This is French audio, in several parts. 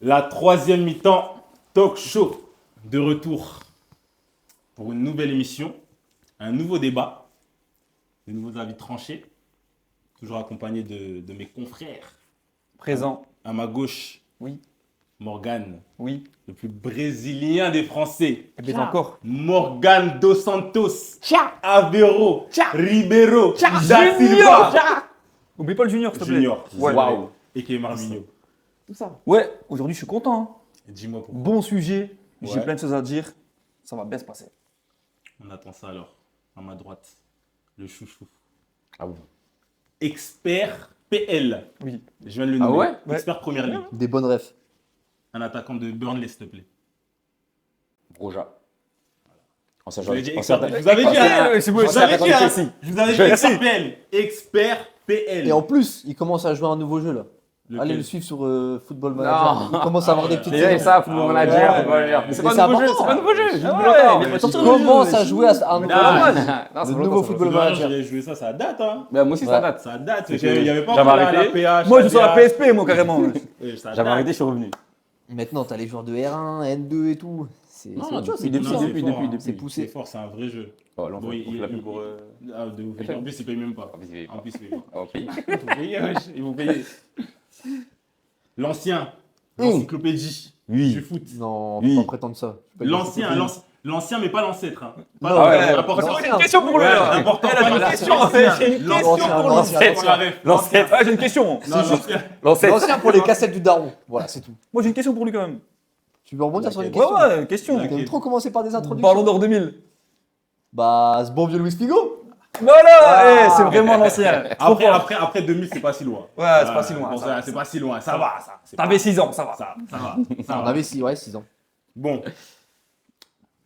La troisième mi-temps, talk show, de retour pour une nouvelle émission, un nouveau débat, de nouveaux avis tranchés, toujours accompagné de mes confrères. Présent. À ma gauche, Oui. Morgan, Oui. le plus brésilien des Français. Et bien encore. Morgan dos Santos, Tcha. Aveiro, Tcha. Ribeiro, Tcha. Da Silva, Oublie pas le junior, s'il te plaît. Junior, Ouais. waouh, et qui est Marvinho. Tout ça. Ouais, aujourd'hui je suis content. Hein. Dis-moi pourquoi. Bon sujet. J'ai Ouais. plein de choses à dire. Ça va bien se passer. On attend ça alors. À ma droite, le chouchou. Ah bon. Expert PL. Oui. Je viens de le Ah nommer. ouais Expert Première Ligue. Des bonnes refs. Un attaquant de Burnley, s'il te plaît. Broja. Je vous avais dit expert PL. Je vous avais dit, c'est je bon, vous c'est avais attaquant dit, de hein. Chelsea. Je vous avais dit Merci. expert PL. Expert PL. Et en plus, il commence à jouer à un nouveau jeu là. Lequel Allez le suivre sur Football Manager. Il commence à avoir des petites. Déjà, ça, Football Manager. ouais. Football Manager. Mais c'est Mais pas c'est un nouveau jeu, important. c'est pas un nouveau jeu. Ah J'ai ouais, oublié longtemps. mais Il va Il sortir le jeu. commence à jouer à un nouveau Non, jeu. Non, c'est Le longtemps, nouveau ça. Football Football Manager. J'ai joué ça, ça date. Hein. Bah, moi aussi, ça Ouais. date. Ça date. C'est Il n'y avait pas j'avais encore la arrêté. PH. Moi je suis sur la DA. PSP, moi carrément. Ouais, ça J'avais date. arrêté, je suis revenu. Maintenant, t'as les joueurs de R1, N2 et tout. C'est Non, autre chose, c'est depuis, poussé. depuis, c'est fort, depuis, hein. depuis. C'est poussé. C'est fort, c'est un vrai jeu. Oh, là, on Bon, fait la pub pour. Ah, de ouf. En plus, ils payent même pas. En plus, il paye pas. En plus, ils payent pas. Ok. Ils vont payer, wesh. Ils vont payer. L'ancien, l'encyclopédie du foot. Non, Oui. faut pas prétendre ça. Faut pas dire L'ancien, que l'ancien, mais pas l'ancêtre. Hein. Non, Pas ouais, important. l'ancien. J'ai une question pour lui là. Important. Elle a pas une l'ancien. question. J'ai une question L'ancien, pour l'ancien. l'ancêtre. pour la ref. L'ancêtre. Ouais, j'ai une question. Non, l'ancien. L'ancêtre. L'ancien pour les cassettes du daron. Voilà, c'est tout. Moi j'ai une question pour lui quand même. Tu veux rebondir sur les Ouais, questions ouais, question. Laquelle T'aimes trop commencer par des introductions. Ballon d'or 2000. Bah, ce bon vieux Luis Figo. Voilà, c'est vraiment l'ancien. Après 2000, c'est pas si loin. Ouais, c'est pas si loin. Bon, ça va, c'est pas si loin. Ça va, ça. C'est T'avais pas- 6 ans, ça va. Ça va. On avait 6 ans. Bon.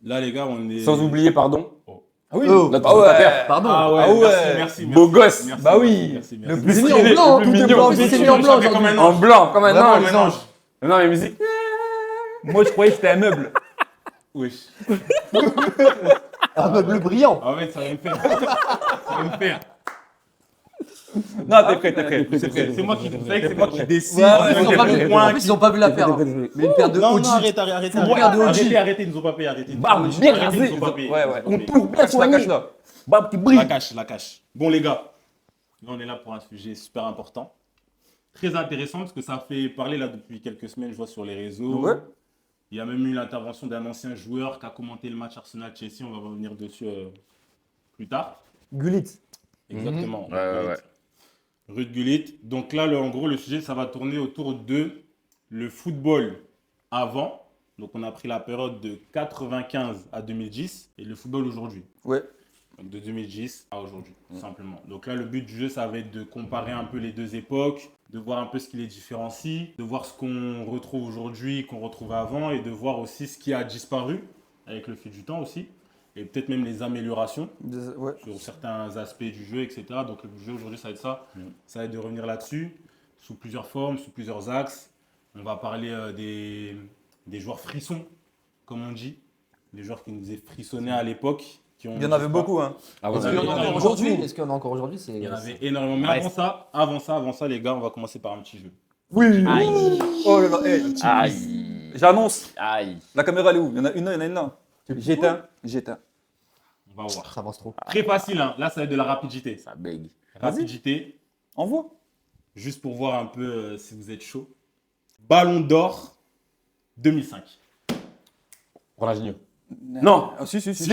Là, les gars, on est. Sans oublier, pardon. Ah oui. Oh. Notre Ah ouais. père. Pardon. Ah ouais, Ah ouais. merci. Beau gosse. Merci, Bah oui. Merci, Le merci. plus mis en stylé, blanc, le tout plus est mignon. blanc, Mais c'est c'est mis en blanc comme aujourd'hui. un En ange. blanc, comme un Vraiment, ange. les anges. Non, mais musique. Moi je croyais que c'était un meuble. Wesh. Un meuble brillant. Ah ouais, ça va me faire. Ça va me faire. Non, t'es prêt, t'es prêt. C'est moi qui, vous savez que c'est moi qui décide. Ouais, de ils ont quel pas vu- point en plus, ils ont pas vu la paire. Mais une paire de Non, OG. non, arrêtez. Faut regarder OG. Arrêtez, ils nous ont pas payé, arrêtez. Bam, Arrêtez, bien ils rasé. nous ont pas payé. Ouais, ouais. Ils nous ont pas payé. Pour bien la cache là. Bam, qui brille. La cache. Bon, les gars, là, on est là pour un sujet super important. Très intéressant parce que ça fait parler là depuis quelques semaines, je vois sur les réseaux. Ouais. Il y a même eu l'intervention d'un ancien joueur qui a commenté le match Arsenal-Chelsea. On va revenir dessus plus tard. Gullit. Exactement. Ouais. Ruud Gullit. Donc là, en gros, le sujet, ça va tourner autour de le football avant. Donc on a pris la période de 95 à 2010 et le football aujourd'hui. Ouais. Donc de 2010 à aujourd'hui, tout simplement. Donc là, le but du jeu, ça va être de comparer un peu les deux époques, de voir un peu ce qui les différencie, de voir ce qu'on retrouve aujourd'hui, qu'on retrouve avant, et de voir aussi ce qui a disparu avec le fil du temps aussi, et peut-être même les améliorations Ouais. sur certains aspects du jeu, etc. Donc le jeu aujourd'hui, ça va être ça. Ça va être de revenir là-dessus, sous plusieurs formes, sous plusieurs axes. On va parler des joueurs frissons, comme on dit, des joueurs qui nous faisaient frissonner à l'époque. Il y en avait beaucoup, hein. Ah, Est-ce ouais. qu'il y en a encore aujourd'hui Est-ce qu'il y en a encore aujourd'hui Il y en avait énormément. Mais avant ça, les gars, on va commencer par un petit jeu. Oui. Aïe. Oh là là, eh, Aïe. j'annonce. Aïe. La caméra elle est où? Il y en a une là, il y en a une là. J'éteins. On va voir. Ça avance trop. Très facile, hein. Là, ça va être de la rapidité. Ça bègue. Rapidité, Envoie. juste pour voir un peu si vous êtes chaud. Ballon d'or 2005. Ronaldinho. Non. Ah, si. Si. Je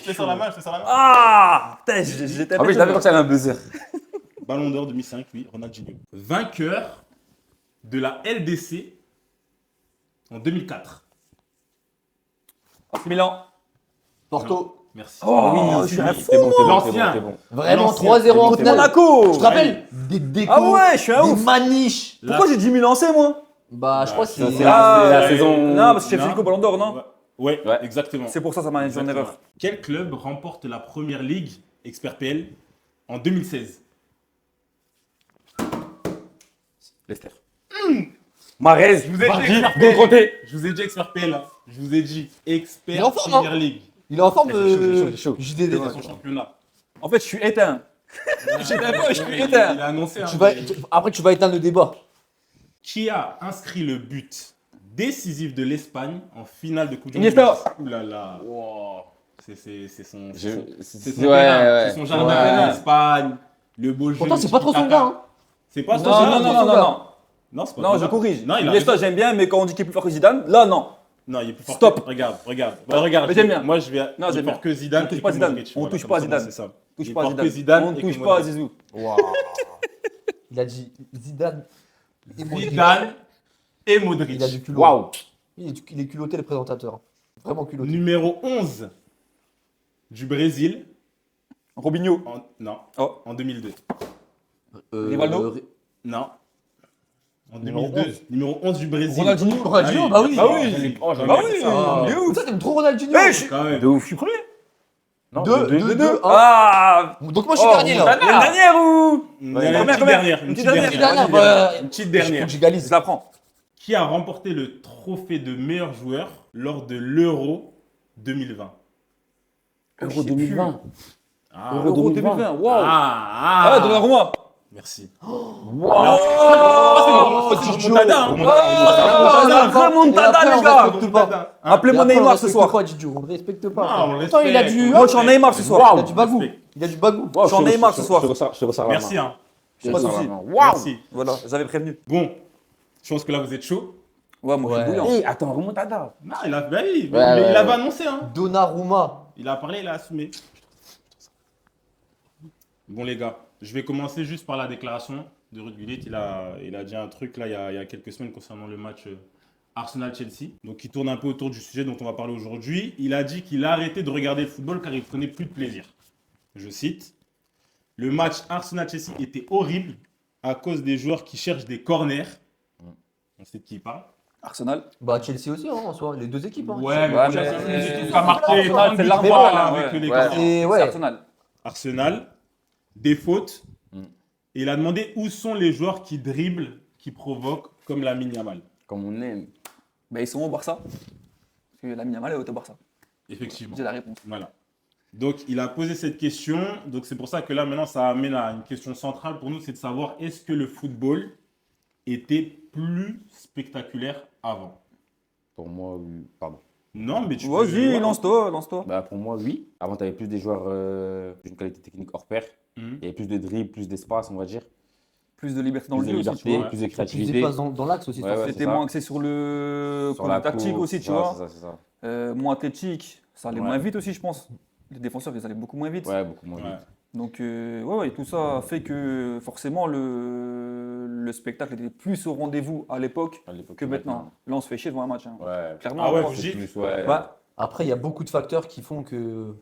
fais sur la main. Ah putain, j'étais Ah oui, je l'avais quand il y avait un buzzer. Ballon d'or 2005, oui, Ronaldinho. Vainqueur de la LDC en 2004. Milan. Porto. Merci. Oh, je suis un fou. C'est bon, L'ancien. c'est bon. Vraiment L'ancien. 3-0 en Contre finale. Monaco. Tu te rappelles Des décos. Ah ouais, je suis un Des ouf. maniches. Pourquoi j'ai dit Milan C moi? Bah, je crois que ça, c'est. c'est la saison. Non, parce que j'ai Non. fait le ballon d'or, non? Ouais, Ouais. exactement. C'est pour ça ça m'a induit en Exactement. erreur. Quel club remporte la première ligue Expert PL en 2016? Leicester. Marez. Je vous ai dit Vardy. expert Gongroté. Je vous ai dit Expert PL. Hein. Je vous ai dit Il est Expert en forme, Première Ligue. Il est en forme, C'est chaud. JDD. C'est son championnat. En fait, je suis éteint. J'étais pas, je suis Il éteint. a annoncé. hein, Tu vas, mais- après, tu vas éteindre le débat. Qui a inscrit le but décisif de l'Espagne en finale de Coupe du Monde? Iniesta. Ouh là là. Wow. C'est son, Je- c'est son ouais, terrain, ouais. c'est son jardin Ouais. l'Espagne, le beau jeu. Pourtant, le c'est pas trop son tiki-taka. gars. Hein. C'est pas Non, son non, gars. non, non, non. Non, c'est pas Non, son je gars. corrige. Non, il a Iniesta, raison. j'aime bien, mais quand on dit qu'il est plus fort que Zidane, là, non. Non, il est plus fort. Stop. Regarde. Bah, regarde. Mais j'aime bien. Moi, je vais. Non, il est j'aime fort bien. que Zidane. On touche et pas que Zidane. Modric. On Voilà, touche comme pas ça, Zidane. C'est ça. Touche Il est pas fort Zidane. que Zidane. On et que touche pas à Modric. Zizou. Il a dit Zidane. et Modric. Zidane et Modric. Il a du culot. Waouh. Il est culotté, le présentateur. Vraiment culotté. Numéro 11 du Brésil. Robinho. Non, Oh. en 2002. Rivaldo. Non. En Numéro 2002. Numéro 11 du Brésil. Ronaldinho. Ronaldinho, bah oui. Bah oui. J'en ai- Bah oui. Ah. Il est ouf. Ça, t'aimes trop Ronaldinho. Eh, je- Quand même. De ouf. Je suis premier. Non, Deux. Ah. Donc moi, je suis Oh, dernier là. Montana. Il y a une dernière ou Une Ouais, dernière, première, petite dernière. une Une petite petite dernière. dernière. Dernière, bah, Une petite Faut dernière. que j'égalise. Je la prends. Qui a remporté le trophée de meilleur joueur lors de l'Euro 2020? Euro 2020. Ah, Euro Euro 2020. 2020. Waouh. ah, Donnarumma. Merci. Waouh. C'est remontada, hein. Remontada, les gars. Appelez-moi Neymar ce soir. Pas, Didier, on le respecte pas. Non, on le Attends, il a respecte. du. Moi, je suis en Neymar ce soir. Il a du bagou. Il a du bagou. Je suis en Neymar ce soir. Je te resserre la Merci, main. hein. Je te Pas de resserre la souci. main. Waouh. Merci. Voilà, j'avais prévenu. Bon, je pense que là, vous êtes chaud. Ouais, moi, je suis Ouais. bouillant. Eh, attends, remontada. Non, il a, bah oui, Ouais, mais ouais, il avait ouais. annoncé, hein. Donnarumma. Il a parlé, il a assumé. Bon, les gars, je vais commencer juste par la déclaration de Ruud Gullit. Il a dit un truc là il y a quelques semaines concernant le match Arsenal-Chelsea. Donc, il tourne un peu autour du sujet dont on va parler aujourd'hui. Il a dit qu'il a arrêté de regarder le football car il prenait plus de plaisir. Je cite: le match Arsenal-Chelsea était horrible à cause des joueurs qui cherchent des corners. On sait de qui il parle. Arsenal. Bah, Chelsea aussi, hein, en soi. Les deux équipes. Hein. Ouais, Ouais, mais mais- ça a marqué Arsenal, c'est 30 l'arbre, balles hein, avec ouais. les Ouais. corners. Et C'est ouais. Arsenal. Arsenal, des fautes. Mm. Et il a demandé où sont les joueurs qui dribblent, qui provoquent, comme Lamine Yamal. Comme on aime. Bah, ils sont au Barça. Parce que la Yamal est au Barça. Effectivement. J'ai la réponse. Voilà. Donc, il a posé cette question. Donc, c'est pour ça que là, maintenant, ça amène à une question centrale pour nous, c'est de savoir est-ce que le football était plus spectaculaire avant? Pour moi, oui. Pardon. Non, mais tu peux... Vas-y, Ouais. lance-toi, lance-toi. Bah, pour moi, oui. Avant, tu avais plus des joueurs d'une qualité technique hors pair. Mhm. Il y avait plus de dribble, plus d'espace, on va dire. Plus de liberté dans Plus le de jeu aussi, tu liberté, vois. plus de Plus créativité. d'espace dans l'axe aussi. Ouais, c'est ouais. ça. C'était ça. moins axé sur le Sur côté la tactique course, aussi, tu ça, vois. c'est ça. Moins athlétique. Ça allait Ouais. moins vite aussi, je pense. Les défenseurs, ils allaient beaucoup moins vite. Ouais, beaucoup moins Ouais. vite. Donc, ouais, tout ça fait que forcément le spectacle était plus au rendez-vous à l'époque À l'époque que maintenant. Là, on se fait chier devant un match. Hein. Ouais. Clairement. Ah ouais, on- vous dites Plus, ouais. Bah, Après, il y a beaucoup de facteurs qui font que.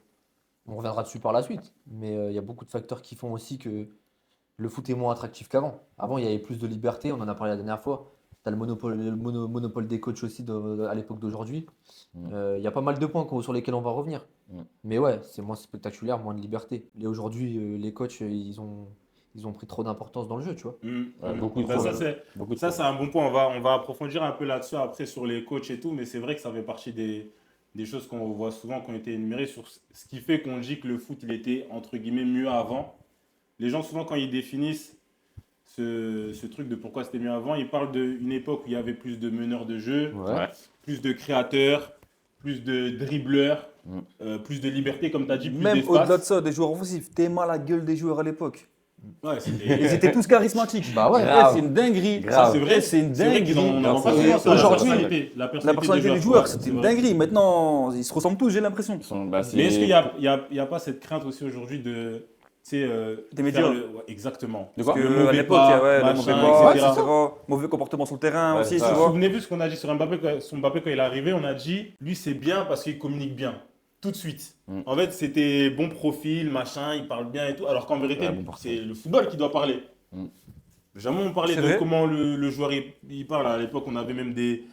On reviendra dessus par la suite. Mais il y a beaucoup de facteurs qui font aussi que le foot est moins attractif qu'avant. Avant, il y avait plus de liberté. On en a parlé la dernière fois. Tu as le monopole des coachs aussi à l'époque d'aujourd'hui. Il y a pas mal de points sur lesquels on va revenir. Mais ouais, c'est moins spectaculaire, moins de liberté. Et aujourd'hui, les coachs, ils ont pris trop d'importance dans le jeu, tu vois. Mhm. Ouais, beaucoup de Bah, fois. ça, c'est... Beaucoup de Ça, fois. c'est un bon point. On va approfondir un peu là-dessus après sur les coachs et tout, mais c'est vrai que ça fait partie des choses qu'on voit souvent qui ont été énumérées sur ce qui fait qu'on dit que le foot, il était entre guillemets mieux avant. Les gens, souvent, quand ils définissent ce truc de pourquoi c'était mieux avant, ils parlent d'une époque où il y avait plus de meneurs de jeu, Ouais. plus de créateurs, plus de dribbleurs, plus de liberté, comme tu as dit, plus même d'espace. au-delà de ça, des joueurs offensifs, t'es mal la gueule des joueurs à l'époque. Ouais, Ils c'était... étaient tous charismatiques. Bah ouais. Ouais, c'est une dinguerie. Grave. Ça, c'est vrai, C'est une c'est vrai qu'ils en dinguerie. ont pas Et souvent, ça, aujourd'hui, la La personnalité des joueurs, c'était une dinguerie. Maintenant, ils se ressemblent tous, j'ai l'impression. Bah, c'est- Mais est-ce qu'il y a pas cette crainte aussi aujourd'hui de... Tu sais, Des médias. faire ouais, exactement. De quoi Parce Le que à mauvais l'époque, pas, il y avait le machin, mauvais pas, etc. etc. Mauvais comportement sur le terrain Ouais, aussi, ça. tu Vous vous vois. souvenez plus ce qu'on a dit sur Mbappé quand il est arrivé, on a dit lui c'est bien parce qu'il communique bien tout de suite. En fait, c'était bon profil, machin, il parle bien et tout, alors qu'en vérité, Ouais, bon parfait. c'est le football qui doit parler. Jamais on parlait C'est de vrai. comment le joueur il parle. À l'époque, on avait même des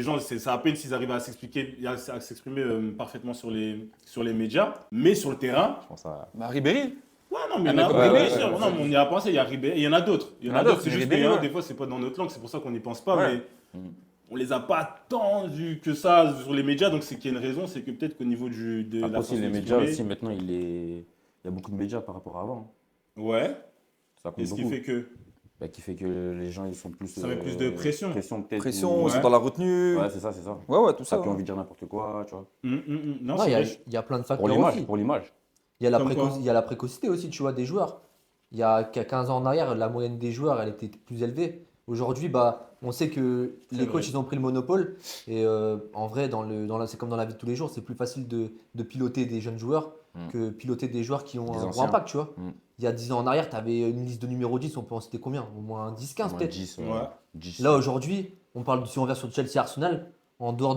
gens, c'est à peine s'ils arrivaient à s'exprimer parfaitement sur les médias, mais sur le terrain, Je pense à... Bah, Ribéry. ouais, non, mais il y en Ah, a d'accord. oui, Ouais, bien sûr. ouais, Non, mais on y a pensé, il y a Ribéry, il y en a d'autres. Il y en a d'autres, c'est juste Ribéry, que ouais. des fois, c'est pas dans notre langue, c'est pour ça qu'on n'y pense pas, Ouais. mais on les a pas tant vus que ça sur les médias, donc c'est qu'il y a une raison, c'est que peut-être qu'au niveau de Après la aussi, façon les médias d'exprimer- aussi, maintenant, il y a beaucoup de médias par rapport à avant. Ouais, Ça compte et ce qui beaucoup. fait que... qui fait que les gens ils sont plus. Ça met plus de pression. Pression peut-être. Pression, ou- ils sont dans la retenue. Ouais, c'est ça, c'est ça. Ouais, tout Ça ça. plus envie de dire n'importe quoi, tu vois. Non, Non, c'est il y a- vrai. il y a plein de Pour facteurs l'image, aussi. pour l'image. Il y a la Comme quoi il y a la précocité aussi, tu vois, des joueurs. Qu'à 15 ans en arrière, la moyenne des joueurs, elle était plus élevée. Aujourd'hui, on sait que C'est les vrai. coachs, ils ont pris le monopole. Et en vrai, c'est comme dans la vie de tous les jours, c'est plus facile de piloter des jeunes joueurs que piloter des joueurs qui ont Des un gros anciens. impact, tu vois. Mm. Il y a 10 ans en arrière, tu avais une liste de numéro 10, on peut en citer combien? Au moins 10-15 Moins peut-être. 10, Ouais. 10. Là, aujourd'hui, si on revient sur Chelsea Arsenal, en dehors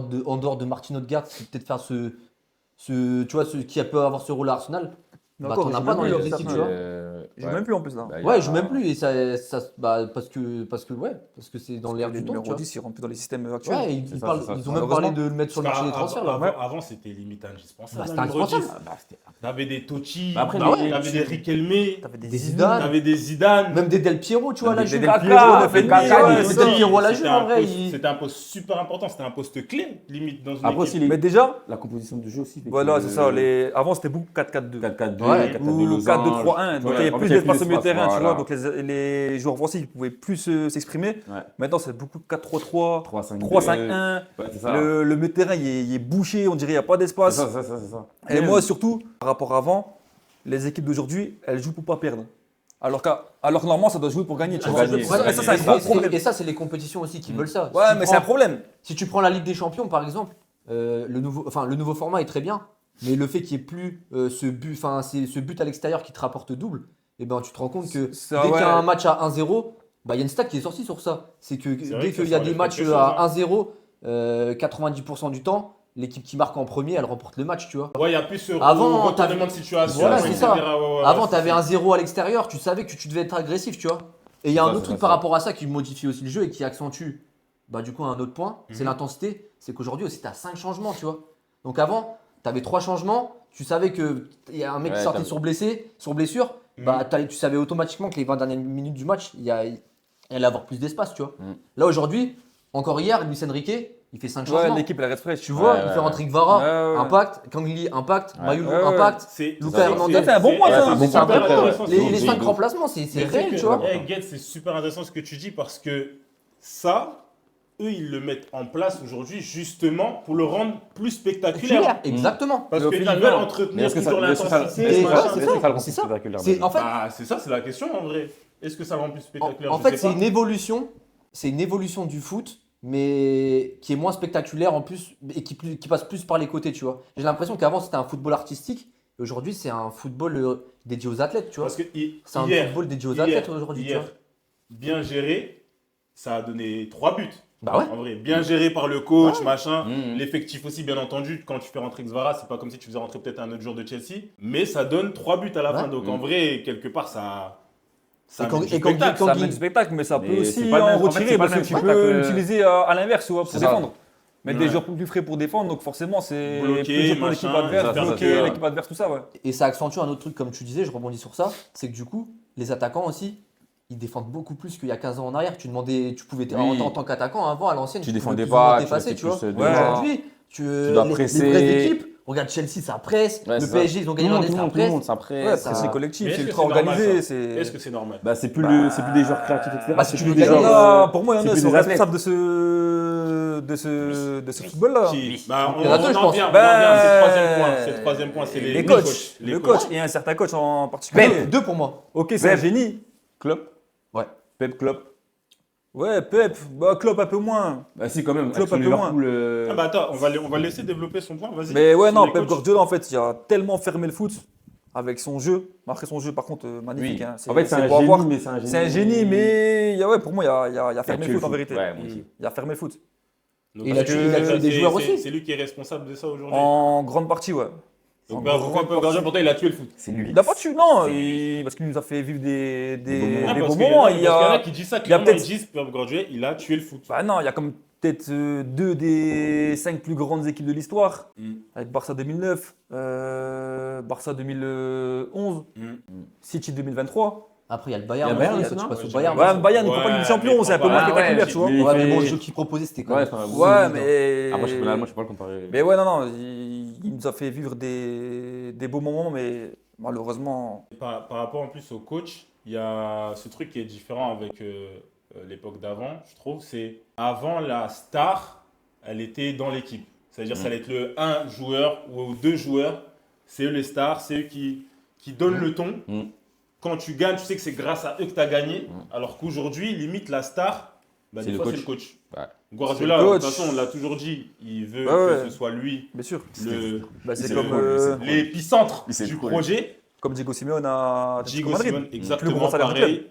de Martin Odegaard, qui peut peut-être faire tu vois, qui peut avoir ce rôle à Arsenal, Mais bah, encore, t'en as il joue pas même dans plus, les là, autres c'est équipes, ça, tu vois. Il joue même plus en plus là. Bah, il y Ouais, a- il joue même plus et parce que c'est dans l'air Le du temps, tu numéro vois. 10, il rentre plus dans les systèmes actuels. Ouais, C'est ça, c'est ça. ils ont même parlé de le mettre sur le Parce marché des qu'avant- transferts là. Avant, c'était limite indispensable. Bah, c'était le numéro indispensable. 10. Ah, bah, c'était- T'avais des Totti, Bah, après, t'avais des Riquelme, T'avais Des Zidane. t'avais des Zidane. Même des Del Piero, tu vois, Même la des Juve. Del Piero, Neuf et demi, Kaka, ouais, des c'est c'est ça. Del Piero à la Juve, C'était en un vrai. poste- C'était un poste super important, c'était un poste clé, limite, dans une Après équipe. aussi, Mais déjà, la composition du jeu aussi. fait voilà, que- c'est ça. Avant, c'était beaucoup 4-4-2. 4-4-2, Ouais. 4-4-2 Ou losange. 4-2-3-1. Donc, il y avait En fait, plus d'espace au milieu de d'espace, terrain, tu voilà. vois. Donc, les joueurs offensifs ils pouvaient plus s'exprimer. Ouais. Maintenant, c'est beaucoup 4-3-3, 3-5-2. 3-5-1. Ouais, c'est ça. Le milieu de terrain, il est bouché, on dirait qu'il n'y a pas C'est d'espace. ça, c'est ça, c'est ça. Et moi, surtout, par rapport à avant, les équipes d'aujourd'hui, elles jouent pour pas perdre. Alors que normalement, ça doit jouer pour gagner. Tu Pour vois. gagner. Ouais, mais ça, c'est un Et gros problème. et ça, c'est les compétitions aussi qui veulent ça. Ouais, mais c'est un problème. Si tu prends la Ligue des Champions, par exemple, le nouveau format est très bien, mais le fait qu'il n'y ait plus ce but à l'extérieur qui te rapporte double, et ben tu te rends compte que Ça, dès qu'il y a ouais. un match à 1-0, bah, il y a une stat qui est sortie sur ça. C'est que C'est vrai dès que qu'il y ça a des enlève matchs quelque chose, à hein. 1-0, 90% du temps, l'équipe qui marque en premier, elle remporte le match, tu vois. Ouais, il y a plus ce Avant, retournement de situation. Voilà, c'est etc. ça. Ouais, ouais, Avant, ouais, tu avais c'est- un 0 à l'extérieur, tu savais que tu devais être agressif, tu vois. Et il y a C'est un ça, autre c'est truc ça. par rapport à ça qui modifie aussi le jeu et qui accentue, bah, du coup, un autre point, c'est Mhm. l'intensité. C'est qu'aujourd'hui aussi, tu as 5 changements, tu vois. Donc avant, tu avais 3 changements, tu savais qu'il y a un mec qui Ouais, sortait t'as- sur blessure, bah, tu savais automatiquement que les 20 dernières minutes du match, il allait avoir plus d'espace, tu vois. Mhm. Là, aujourd'hui, encore hier, Luis Enrique, il fait 5 Ouais, changements. l'équipe, elle reste fraîche. Tu vois, Ouais, il ouais, fait ouais. rentrer Kvara, Ouais, ouais. impact, Kangli, impact, Ouais. Mayulu, Ouais, ouais. impact. C'est Luka ça, Hernandez, c'est un bon mois, ça. c'est C'est un super vrai intéressant. Les c'est 5 ouf. remplacements, c'est Mais réel, que- tu vois. Eh, Gued, c'est super intéressant ce que tu dis parce que ça, eux, ils le mettent en place aujourd'hui justement pour le rendre plus spectaculaire. Exactement. Parce Mais au qu'ils final, veulent non. Mais entretenir est-ce que ça, toujours mais est-ce que ça, l'intensité. mais machin. ouais, c'est ça. est-ce que ça le rend C'est ça. spectaculaire, C'est- en fait, Bah, c'est ça, c'est la question en vrai. Est-ce que ça le rend plus spectaculaire? En Je fait, sais c'est pas. une évolution. C'est une évolution du foot, mais qui est moins spectaculaire en plus et qui passe plus par les côtés, tu vois. J'ai l'impression qu'avant c'était un football artistique et aujourd'hui c'est un football dédié aux athlètes, tu vois. Parce que C'est un hier, football dédié aux hier, athlètes aujourd'hui, tu hier, vois. bien géré, ça a donné 3 buts. Bah ouais. En vrai, bien géré par le coach, Ouais. machin. Mhm. L'effectif aussi, bien entendu. Quand tu fais rentrer Kvara, c'est pas comme si tu faisais rentrer peut-être un autre joueur de Chelsea. Mais ça donne 3 buts à la Ouais. fin. Donc en vrai, quelque part, ça Et quand- met du et quand- spectacle. quand- Ça Guy- met du spectacle, mais ça Mais peut aussi c'est pas le en même- en fait, retirer c'est pas parce le que tu même peux spectacle. l'utiliser à l'inverse, tu vois, pour C'est ça. défendre. Mettre des Ouais. joueurs plus frais pour défendre, donc forcément c'est Bloquer, plus dur pour machin, l'équipe adverse, ça, ça, bloquer ça. l'équipe adverse, tout ça, ouais. Et ça accentue un autre truc, comme tu disais, je rebondis sur ça, c'est que du coup, les attaquants aussi, ils défendent beaucoup plus qu'il y a 15 ans en arrière. Tu pouvais, Oui. en tant qu'attaquant, avant, à l'ancienne, Tu pouvais défendais plus ou moins pas, tu dépasser, restais tu vois. plus Ouais. devant. Aujourd'hui, dois les presser. vraies équipes, regarde Chelsea, ça presse, Ouais, le c'est ça. PSG, ils ont gagné Tout le l'an monde, dernier, ça tout le monde, presse. ça presse. Ouais, ça- c'est collectif, Mais c'est est-ce que ultra c'est normal, organisé, ça c'est. Est-ce que c'est normal? Bah, c'est plus des joueurs créatifs, etc. Bah, si tu veux des gagner, joueurs, Là, pour moi, il y en c'est a qui plus sont des athlètes. responsables de ce football-là. Qui Bah, Il y en a deux, je pense. vient, Bah, c'est le troisième point. C'est le troisième point, c'est Les les coachs, coachs. Les le coachs. coach et un certain coach en particulier. Deux pour moi. Ok, c'est un génie. Klopp. Ouais. Pep Klopp. Ouais, Pep, bah Klopp un peu moins. Bah, si, quand même. Klopp avec son un peu moins. Liverpool, Ah bah attends, on va laisser développer son point, vas-y. Mais ouais, Sur non, les Pep coachs. Guardiola, en fait, il a tellement fermé le foot avec son jeu. Après, son jeu, par contre, magnifique. Oui. Hein. En fait, c'est un beau à voir. génie, mais c'est un génie. C'est un génie, mais ouais, pour moi, il a fermé tué le foot en le vérité. Ouais, moi aussi. Il a fermé le foot. Donc, Il a parce tué- que il a tué des c'est- joueurs c'est- aussi. C'est lui qui est responsable de ça aujourd'hui. En grande partie, ouais. Donc, en bah, pourquoi grande Pep Guardiola, pourtant, il a tué le foot. C'est lui. Il n'a pas tué, non, C'est- parce qu'il nous a fait vivre des moments. des parce bons qu'il y en moments. a- Il parce y qu'il y en a a, qui disent ça, il y a clairement, peut-être- ils disent Pep Guardiola, il a tué le foot. bah non, il y a comme peut-être 2 des 5 plus grandes équipes de l'histoire, Mm. avec Barça 2009, Barça 2011, City 2023. Après, il y a le Bayern. Il y a Bayern aussi, aussi, tu non passes au Ouais, Bayern. Ouais, Bayern, il ne Ouais, prend pas une mais champion, c'est un peu pas- moins Ah, spectaculaire, ouais, tu vois. mais- Ouais, mais bon, fait- le jeu qu'il proposait, c'était quand Ouais, même. enfin, Ouais, mais. Après, je peux pas le comparer. Mais ouais, non, il nous a fait vivre des beaux moments, mais malheureusement. Par rapport en plus au coach, il y a ce truc qui est différent avec l'époque d'avant, je trouve. C'est avant, la star, elle était dans l'équipe. C'est-à-dire ça allait être le 1 joueur ou 2 joueurs. C'est eux les stars, c'est eux qui donnent le ton. Quand tu gagnes, tu sais que c'est grâce à eux que tu as gagné. Alors qu'aujourd'hui, limite, la star, bah, C'est des le fois, coach. c'est le coach. Ouais. Guardiola, C'est le de coach. toute façon, on l'a toujours dit, il veut Ouais. que ce soit lui Bien sûr. le, C'est le- comme, l'épicentre Il sait du trop, projet. comme Diego Simeone à Atlético Diego Madrid. Simeone, Plus exactement gros salaire du pareil.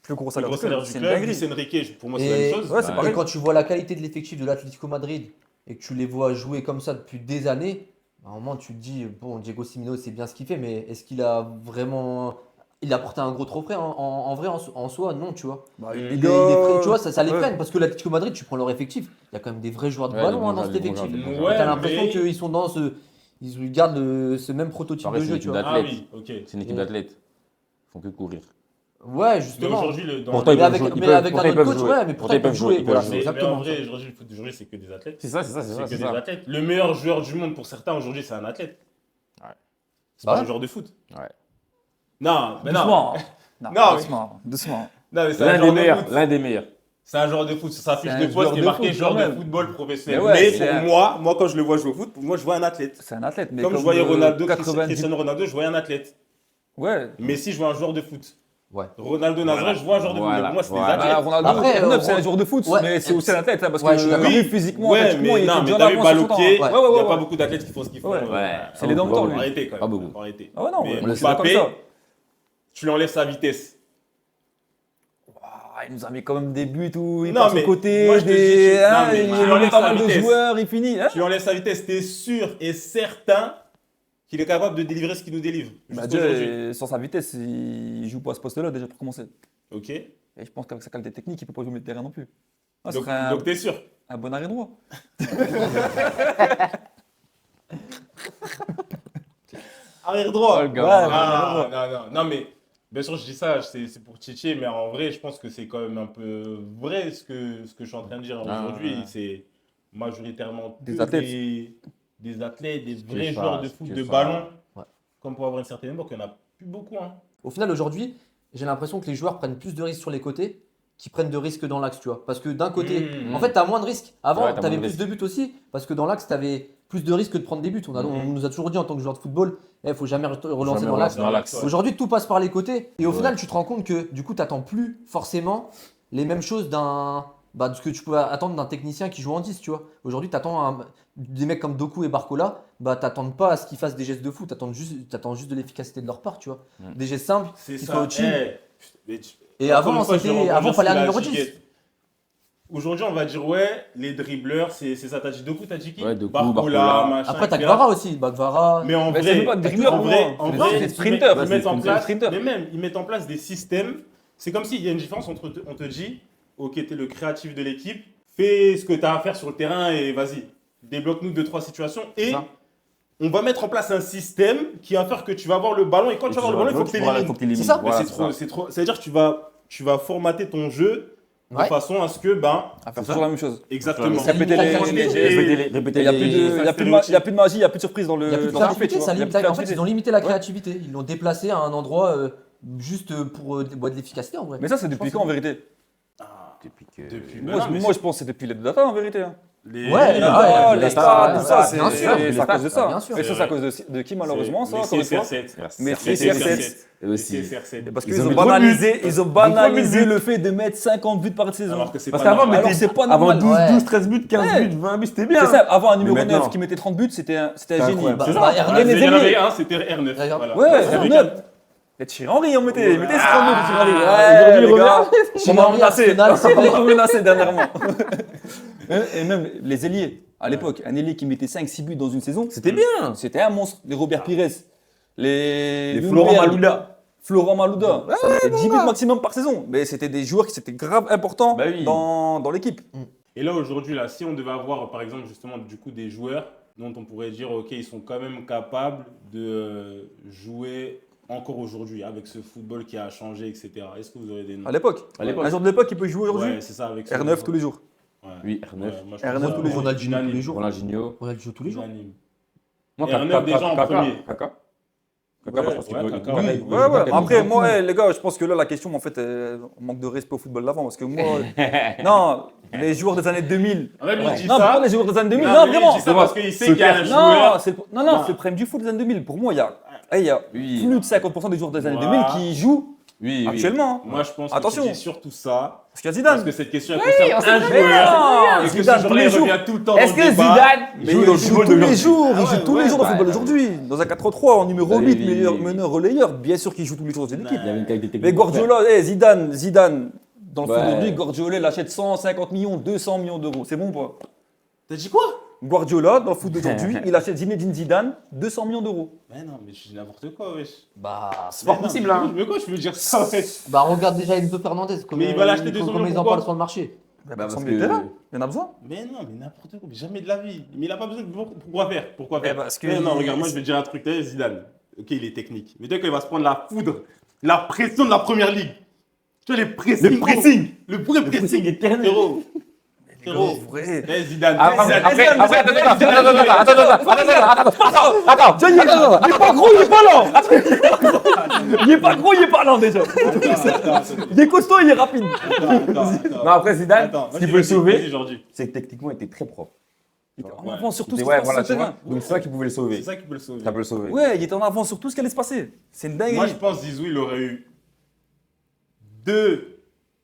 Plus gros Le salaire gros du salaire club. du C'est une club. dinguerie. Luis Enrique, pour moi, c'est la Et, même chose. Ouais, c'est pareil. et quand tu vois la qualité de l'effectif de l'Atlético Madrid et que tu les vois jouer comme ça depuis des années, à un moment tu te dis, bon, Diego Simeone c'est bien ce qu'il fait, mais est-ce qu'il a vraiment. Il a apporté un gros trophée en vrai, en soi, non, tu vois. Bah, Il les est- gars, Tu vois, ça les ouais. freine parce que l'Atlético Madrid, tu prends leur effectif, il y a quand même des vrais joueurs de Ouais, ballon des bons dans joueurs, cet des bons effectif. joueurs, des bons joueurs. T'as Ouais, l'impression mais- qu'ils sont dans ce. Ils gardent ce même prototype Pareil, de c'est jeu, une tu vois. équipe Ah d'athlètes. oui, ok. C'est une équipe d'athlètes. Ils font que courir. Ouais, Mais justement. aujourd'hui, dans Pourtant, les- ils Mais peuvent avec, jouer, mais ils avec peuvent- un pourtant, ils autre peuvent coach, jouer. ouais, mais pourtant ils peuvent jouer. Voilà, mais en exactement. vrai, aujourd'hui, le foot d'aujourd'hui, c'est que des athlètes. C'est ça. C'est que des athlètes. Le meilleur joueur du monde pour certains aujourd'hui, c'est un athlète. Ouais. C'est pas Ouais. un joueur de foot. Ouais. Non, mais non. Doucement. Non, Non, doucement. Non, mais c'est un L'un joueur des de meilleurs. foot. L'un des meilleurs. C'est un joueur de foot. Sur sa fiche C'est de un poste, joueur il est de marqué foot, joueur quand de même. football professionnel. Mais ouais, Mais c'est pour un- moi, quand je le vois jouer au foot, pour moi, je vois un athlète. C'est un athlète. Mais Comme je voyais Ronaldo, 90... Cristiano Ronaldo, je voyais un athlète. Ouais. Messi, je vois un joueur de foot. Ouais. Ronaldo Nazaire, Voilà. je vois un joueur de foot. Voilà. Mais pour moi, c'est des Voilà. athlètes. Ronaldo, Après, R9, c'est un joueur de foot, ouais, mais c'est aussi un athlète, hein, parce ouais, je suis que d'accord. lui, physiquement, Ouais, tactiquement, il mais non, était mais déjà t'as en vu avance sur son temps. Balotelli, il Ouais, n'y ouais, a ouais. pas beaucoup d'athlètes qui font ce qu'ils font. Ouais. C'est les dents de temps, Faut lui. arrêter quand même. Pas beaucoup. Faut arrêter. Ah ouais, non, Mais on laisse pas comme Mbappé, ça. tu lui enlèves sa vitesse. Il nous a mis quand même des buts où il Non, passe mais au côté, moi, je te dis, des... non, hein, mais il tu y a enlèves pas sa mal de vitesse. joueurs, il finit. Hein. Tu lui enlèves sa vitesse, t'es sûr et certain qu'il est capable de délivrer ce qu'il nous délivre. Bah, Jusqu'à aujourd'hui. déjà, sans sa vitesse, il joue pas à ce poste-là déjà pour commencer. Ok. Et je pense qu'avec sa qualité technique, il peut pas jouer au milieu de terrain non plus. Ah, ce Donc, serait un, donc t'es sûr. un bon arrêt droit. Arrière droit. Oh, le gars. Ouais, Ah, non, mais bien sûr, je dis ça, c'est pour tchétcher, mais en vrai, je pense que c'est quand même un peu vrai ce que je suis en train de dire Ah, aujourd'hui. ouais. C'est majoritairement Des que athlètes. des athlètes, des Que vrais ça, joueurs de c'est foot, que de ça. ballon. Ouais. Comme pour avoir une certaine époque, il n'y en a plus beaucoup. Hein. Au final, aujourd'hui, j'ai l'impression que les joueurs prennent plus de risques sur les côtés qu'ils prennent de risques dans l'axe, tu vois. Parce que d'un côté, Mmh. en fait, tu as moins de risques. Avant, Ouais, t'as tu avais moins de plus de buts aussi, parce que dans l'axe, tu avais plus de risques que de prendre des buts. On nous a toujours dit en tant que joueur de football, il faut jamais relancer dans l'axe. dans l'axe. Ouais. Aujourd'hui, tout passe par les côtés. Et au Ouais. final, tu te rends compte que du coup, tu n'attends plus forcément les mêmes choses de ce que tu peux attendre d'un technicien qui joue en 10, tu vois. Aujourd'hui, tu attends des mecs comme Doku et Barcola, bah, t'attends pas à ce qu'ils fassent des gestes de foot, t'attends juste de l'efficacité de leur part, tu vois. Mm. Des gestes simples, C'est qui ça. soient au-dessus. Mais tu- Et encore avant, une fois, je vais rebondir avant, sur fallait un la numéro 10. giguette. Aujourd'hui, on va dire, ouais, les dribbleurs, c'est ça. T'as dit Doku, t'as dit qui Ouais, Doku, Barcola, Barcola. machin. Après, t'as etc. Gvara aussi. Bah, Gvara. Mais en Mais vrai, c'est pas des dribbleurs, en pour vrai, moi. en C'est vrai, des ils sprinters. mettent- ils mettent en C'est des place, sprinters. mais même, ils mettent en place des systèmes. C'est comme s'il y a une différence entre, on te dit, ok, t'es le créatif de l'équipe, fais ce que t'as à faire sur le terrain et vas-y, débloque-nous 2-3 situations et Ça. on va mettre en place un système qui va faire que tu vas avoir le ballon et quand tu vas avoir le ballon, il faut que tu élimines. C'est ça. Mais Voilà, c'est trop. C'est-à-dire que tu vas formater ton jeu de Ouais. façon à ce que, À faire toujours la même chose. exactement. Ça limite la créativité. Répéter Il n'y a, les- plus de- il y a plus de magie, il n'y a plus de surprise dans le Il n'y a plus de dans le jeu, créativité, tu vois. ça Il y a limite plus de en fait, créativité. ils ont limité la créativité. Ils l'ont déplacé à un endroit juste pour de l'efficacité en vrai. Mais ça, c'est depuis Je pense quand en vérité Depuis que- Depuis- Moi, non, mais je pense que c'est depuis les data en vérité. hein. les- Ouais, les- bah, les ouais, stats, ouais, tout ça, ouais, c'est bien sûr, c'est à cause de ça. bien sûr. Et ça, c'est à cause de qui malheureusement, ça, encore une fois CR7. Mais Les CR7. Et aussi. CR7. Parce Ils qu'ils ont ont mis trop de banalisé, buts. ils ont trop de banalisé buts. le fait de mettre 50 buts par saison. Alors que c'est Parce pas qu'avant, normal. Alors, c'est pas normal. avant 12, Ouais. 12, 13 buts, 15 Ouais. buts, 20 buts, c'était bien. C'est ça, avant un numéro Mais 9 maintenant- qui mettait 30 buts, c'était un C'est génie. incroyable. Bah, C'est ça. bah, Ah, Hervé, il les y en avait ailiers. un, c'était R9. Regarde. Voilà. Ouais, Avec R9. Et Thierry Henry, on mettait, il mettait ce 30 buts, Thierry Henry. Ouais, Aujourd'hui, il les gars, revient. on m'a Henry, menacé. Arsenal, c'est On vrai. m'a menacé dernièrement. Et même les ailiers, à l'époque, un ailier qui mettait 5-6 buts dans une saison, C'était bien. c'était un monstre. Les Robert Pires, les Les Florent Ljungberg, Malouda. Florent Malouda, ça mettait 10 buts maximum par saison. Mais c'était des joueurs qui étaient grave importants Bah oui. dans l'équipe. Et là, aujourd'hui, là, si on devait avoir, par exemple, justement, du coup, des joueurs dont on pourrait dire, OK, ils sont quand même capables de jouer encore aujourd'hui avec ce football qui a changé, etc. Est-ce que vous aurez des noms? À l'époque. À l'époque. Un joueur de l'époque qui peut jouer aujourd'hui. Ouais, c'est ça, avec ce R9 tous les jours. Ouais. Oui, R9. Ouais, moi, je R9 pense que tous les ça, jours. Ronaldinho tous les unanime. jours. Ronaldinho. Ronaldinho tous les jours. Unanime. Moi, R9 déjà en premier. Kaka. Kaka, je pense qu'il Ouais, peut- Kaka, il peut- ouais. il peut- Ouais, ouais. il peut- Après, moi, les gars, je pense que là, la question, en fait, on manque de respect au football d'avant. Parce que moi, non, les joueurs des années 2000. En fait, lui, il dit Non, ça. pourquoi les joueurs des années 2000? Non, Non, mais lui, il vraiment. dit ça parce qu'il sait qu'il y a un Non, joueur. non, Non. c'est le problème du foot des années 2000. Pour moi, il y a Oui. plus de 50% des joueurs des années Voilà. 2000 qui jouent Oui, oui. actuellement. Moi, je pense que Attention. tu dis surtout ça. Parce qu'il y a Parce Zidane. que cette question, elle concerne un Mais joueur. non, Et que Zidane, ce tous les joueur-là, il jours. revient tout le temps Est-ce dans que le débat. Zidane Mais joue il dans le joue football tous les d'aujourd'hui? jours, Ah il joue ouais, tous les ouais, jours dans le ouais, football ouais. aujourd'hui. Dans un 4-3 en numéro Oui, 8, oui, oui. meneur relayeur, bien sûr qu'il joue tous les jours dans une équipe. Il y avait une qualité technique. Mais Guardiola, Zidane, dans le foot Ouais. d'aujourd'hui, Guardiola l'achète 150 millions, 200 millions d'euros. C'est bon ou pas? T'as dit quoi? Guardiola, dans le foot d'aujourd'hui, il achète Zinedine Zidane 200 millions d'euros. Mais non, mais je dis n'importe quoi, wesh. Bah, C'est pas Mais non, possible, mais hein. Mais quoi, je veux dire ça, wesh? bah, regarde déjà Enzo Fernandez. Mais il va l'acheter 200 Comment ils millions, en pourquoi parlent sur le marché. Bah, parce parce que- que terrain, il y en a besoin. Mais non, mais n'importe quoi, mais jamais de la vie. Mais il a pas besoin de. Pourquoi faire? Pourquoi Eh faire? parce que Mais non, il- regarde, moi je vais te dire un truc, t'as vu, Zidane. Ok, il est technique. Mais dès qu'il va se prendre la foudre, la pression de la première ligue. Tu vois, les pressings. Le pressing. Le vrai pressing. éternel. Frérot. Frérot. Vrai. Eh, Zidane. Après, Zidane. attends, Zidane, attends, Zidane, attends, Il est pas gros, il est pas lent. Il est pas gros, il est pas lent déjà. Il est costaud, il est rapide. Non, après Zidane, Attends, ce qui vas-y, peut le vas-y, sauver, vas-y, Jordi. c'est que techniquement, il était très propre. En avant sur tout ce C'était- qui ouais, se passe voilà, sur tu le vois. terrain. Donc c'est ça qui pouvait le C'est sauver. ça qui peut le sauver. Ça peut le sauver. Ouais, il était en avant sur tout ce qui allait se passer. C'est une dinguerie. Moi, je pense Zizou, il aurait eu 2,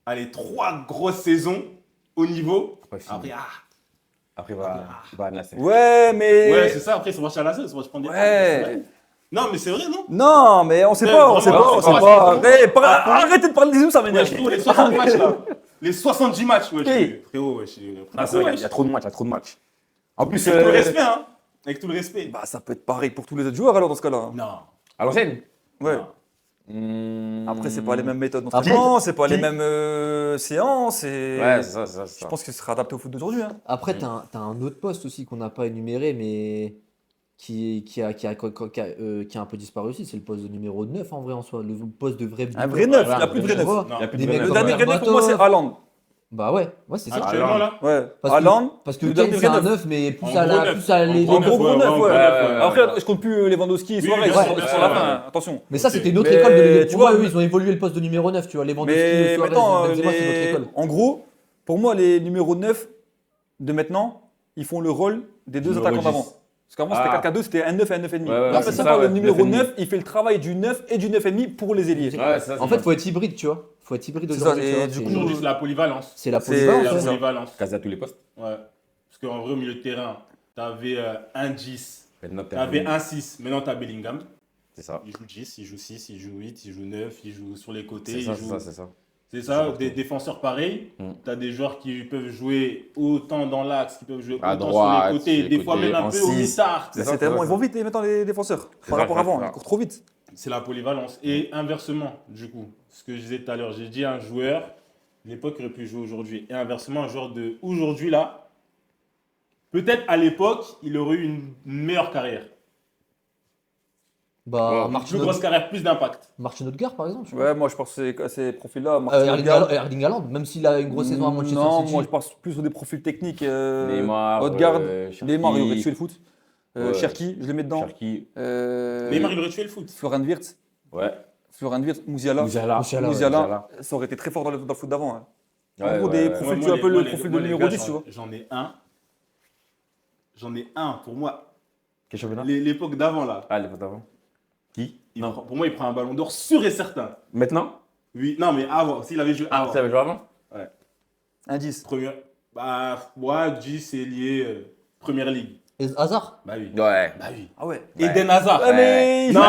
allez, 3 grosses saisons au niveau. Après, fini. Après, Après, va Nasser. Ouais, mais. Ouais, c'est ça. Après, ça va chez la salle, ça va se prendre des Ouais. Non, mais c'est vrai, non? Non, mais on sait Ouais, pas, on sait vraiment, pas, on c'est sait pas- pas. c'est Eh, arrêtez de parler des Zizou, ça Ouais, m'énerve. je trouve les 60 matchs là. Les 70 matchs, ouais. Qui Frérot, ouais. Ah, c'est vrai, il y a trop de matchs, il y a trop de matchs. En plus, Avec tout le respect, hein. Avec tout le respect. Bah, ça peut être pareil pour tous les autres joueurs alors dans ce cas-là. Non. à l'ancienne. Ouais. Non. Après, c'est pas les mêmes méthodes Après- d'entraînement, c'est pas les Qui mêmes séances. Et... Ouais, c'est ça, c'est ça. c'est Je ça. pense que ce sera adapté au foot d'aujourd'hui. Hein. Après, t'as un autre poste aussi qu'on n'a pas énuméré, mais qui a un peu disparu aussi. C'est le poste de numéro 9 en vrai en soi. Le poste de vrai buteur. Un vrai neuf, il Ouais, n'y a plus de vrai ouais, neuf. Non. Il y a plus de Des vrai mecs Le neuf. comme dernier vrai neuf pour moi, c'est Berbatov. Haaland. Bah ouais, c'est ça. Actuellement, là. Ouais, Parce que- Haaland. Parce que le Kane, dernier c'est vrai un neuf. 9, mais plus En à gros la, neuf. plus à En les. gros En gros ouais, neuf, ouais, ouais. ouais. Après, je compte plus Lewandowski et Oui, Suarez bien sur sûr, sur ouais, la ouais. fin. Attention. Mais ça, Ok. c'était une autre Mais école de. tu Pour moi, vois, eux, ils ont évolué le poste de numéro 9, tu vois. Lewandowski, Mais Suarez, maintenant, Benzema, c'est notre école. en gros, pour moi, les numéros 9 de maintenant, ils font le rôle des deux Numéro attaquants 10. d'avant. Parce qu'avant, c'était Ah. 4-4-2, c'était un 9 et un 9,5. Ouais, ouais, En c'est fait, ça, maintenant, ouais, le numéro 9,5. 9, il fait le travail du 9 et du 9,5 pour les ailiers. Ouais, ça, En fait, faut être hybride, tu vois. Faut être hybride C'est ça, aujourd'hui. et tu vois, du c'est- coup, Aujourd'hui, c'est la polyvalence. c'est la c'est- polyvalence. C'est la c'est ça. polyvalence. Quasi à tous les postes. Ouais. Parce qu'en vrai, au milieu de terrain, t'avais un 10, Maintenant, t'avais un 6, maintenant t'as Bellingham. C'est ça. Il joue 10, il joue 6, il joue 8, il joue 9, il joue sur les côtés. C'est il ça, joue- c'est ça, c'est ça. C'est ça, des défenseurs pareils. Mm. Tu as des joueurs qui peuvent jouer autant dans l'axe, qui peuvent jouer À autant droite, sur les côtés, sur les des fois côtés, même un en peu au six. mitard. C'est ça, C'est tellement, c'est ils ça. vont vite les maintenant les défenseurs C'est par ça, rapport à c'est avant, ça. ils courent trop vite. C'est la polyvalence. Et inversement, du coup, ce que je disais tout à l'heure, j'ai dit un joueur, l'époque aurait pu jouer aujourd'hui. Et inversement, un joueur de aujourd'hui là, peut-être à l'époque, il aurait eu une meilleure carrière. Bah, Ouais, Plus grosse carrière, plus d'impact. Martin Odegaard, par exemple. tu vois. Ouais, moi je pense que ces profils-là, Martin Erling Odegaard. Erling Haaland, même s'il a une grosse saison à Manchester Non, City. moi je pense plus sur des profils techniques. Neymar, Odegaard, Cherki. Neymar, il aurait tué le foot. Ouais. Cherki, je les mets dedans. Cherki. Neymar, il aurait tué le foot. Florian Wirtz, Ouais. Musiala. Musiala. Musiala, ça aurait été très fort dans le foot d'avant. Hein. En gros, des ouais. profils, Moi, tu vois, un peu moi, le profil de moi, les numéro gars, 10, tu vois. J'en ai un. J'en ai un pour moi. Quel championnat L'époque d'avant là. Ah, les potes avant. Qui Pour moi, il prend un ballon d'or sûr et certain. Maintenant Oui, non, mais avant, s'il avait joué Ah, avant. ça avait joué avant Un 10. Première. Bah, ouais, 10, c'est lié Première Ligue. Et Hazard. Bah oui. Ouais. Bah oui. Ah ouais. Eden Hazard. Ouais, mais Non,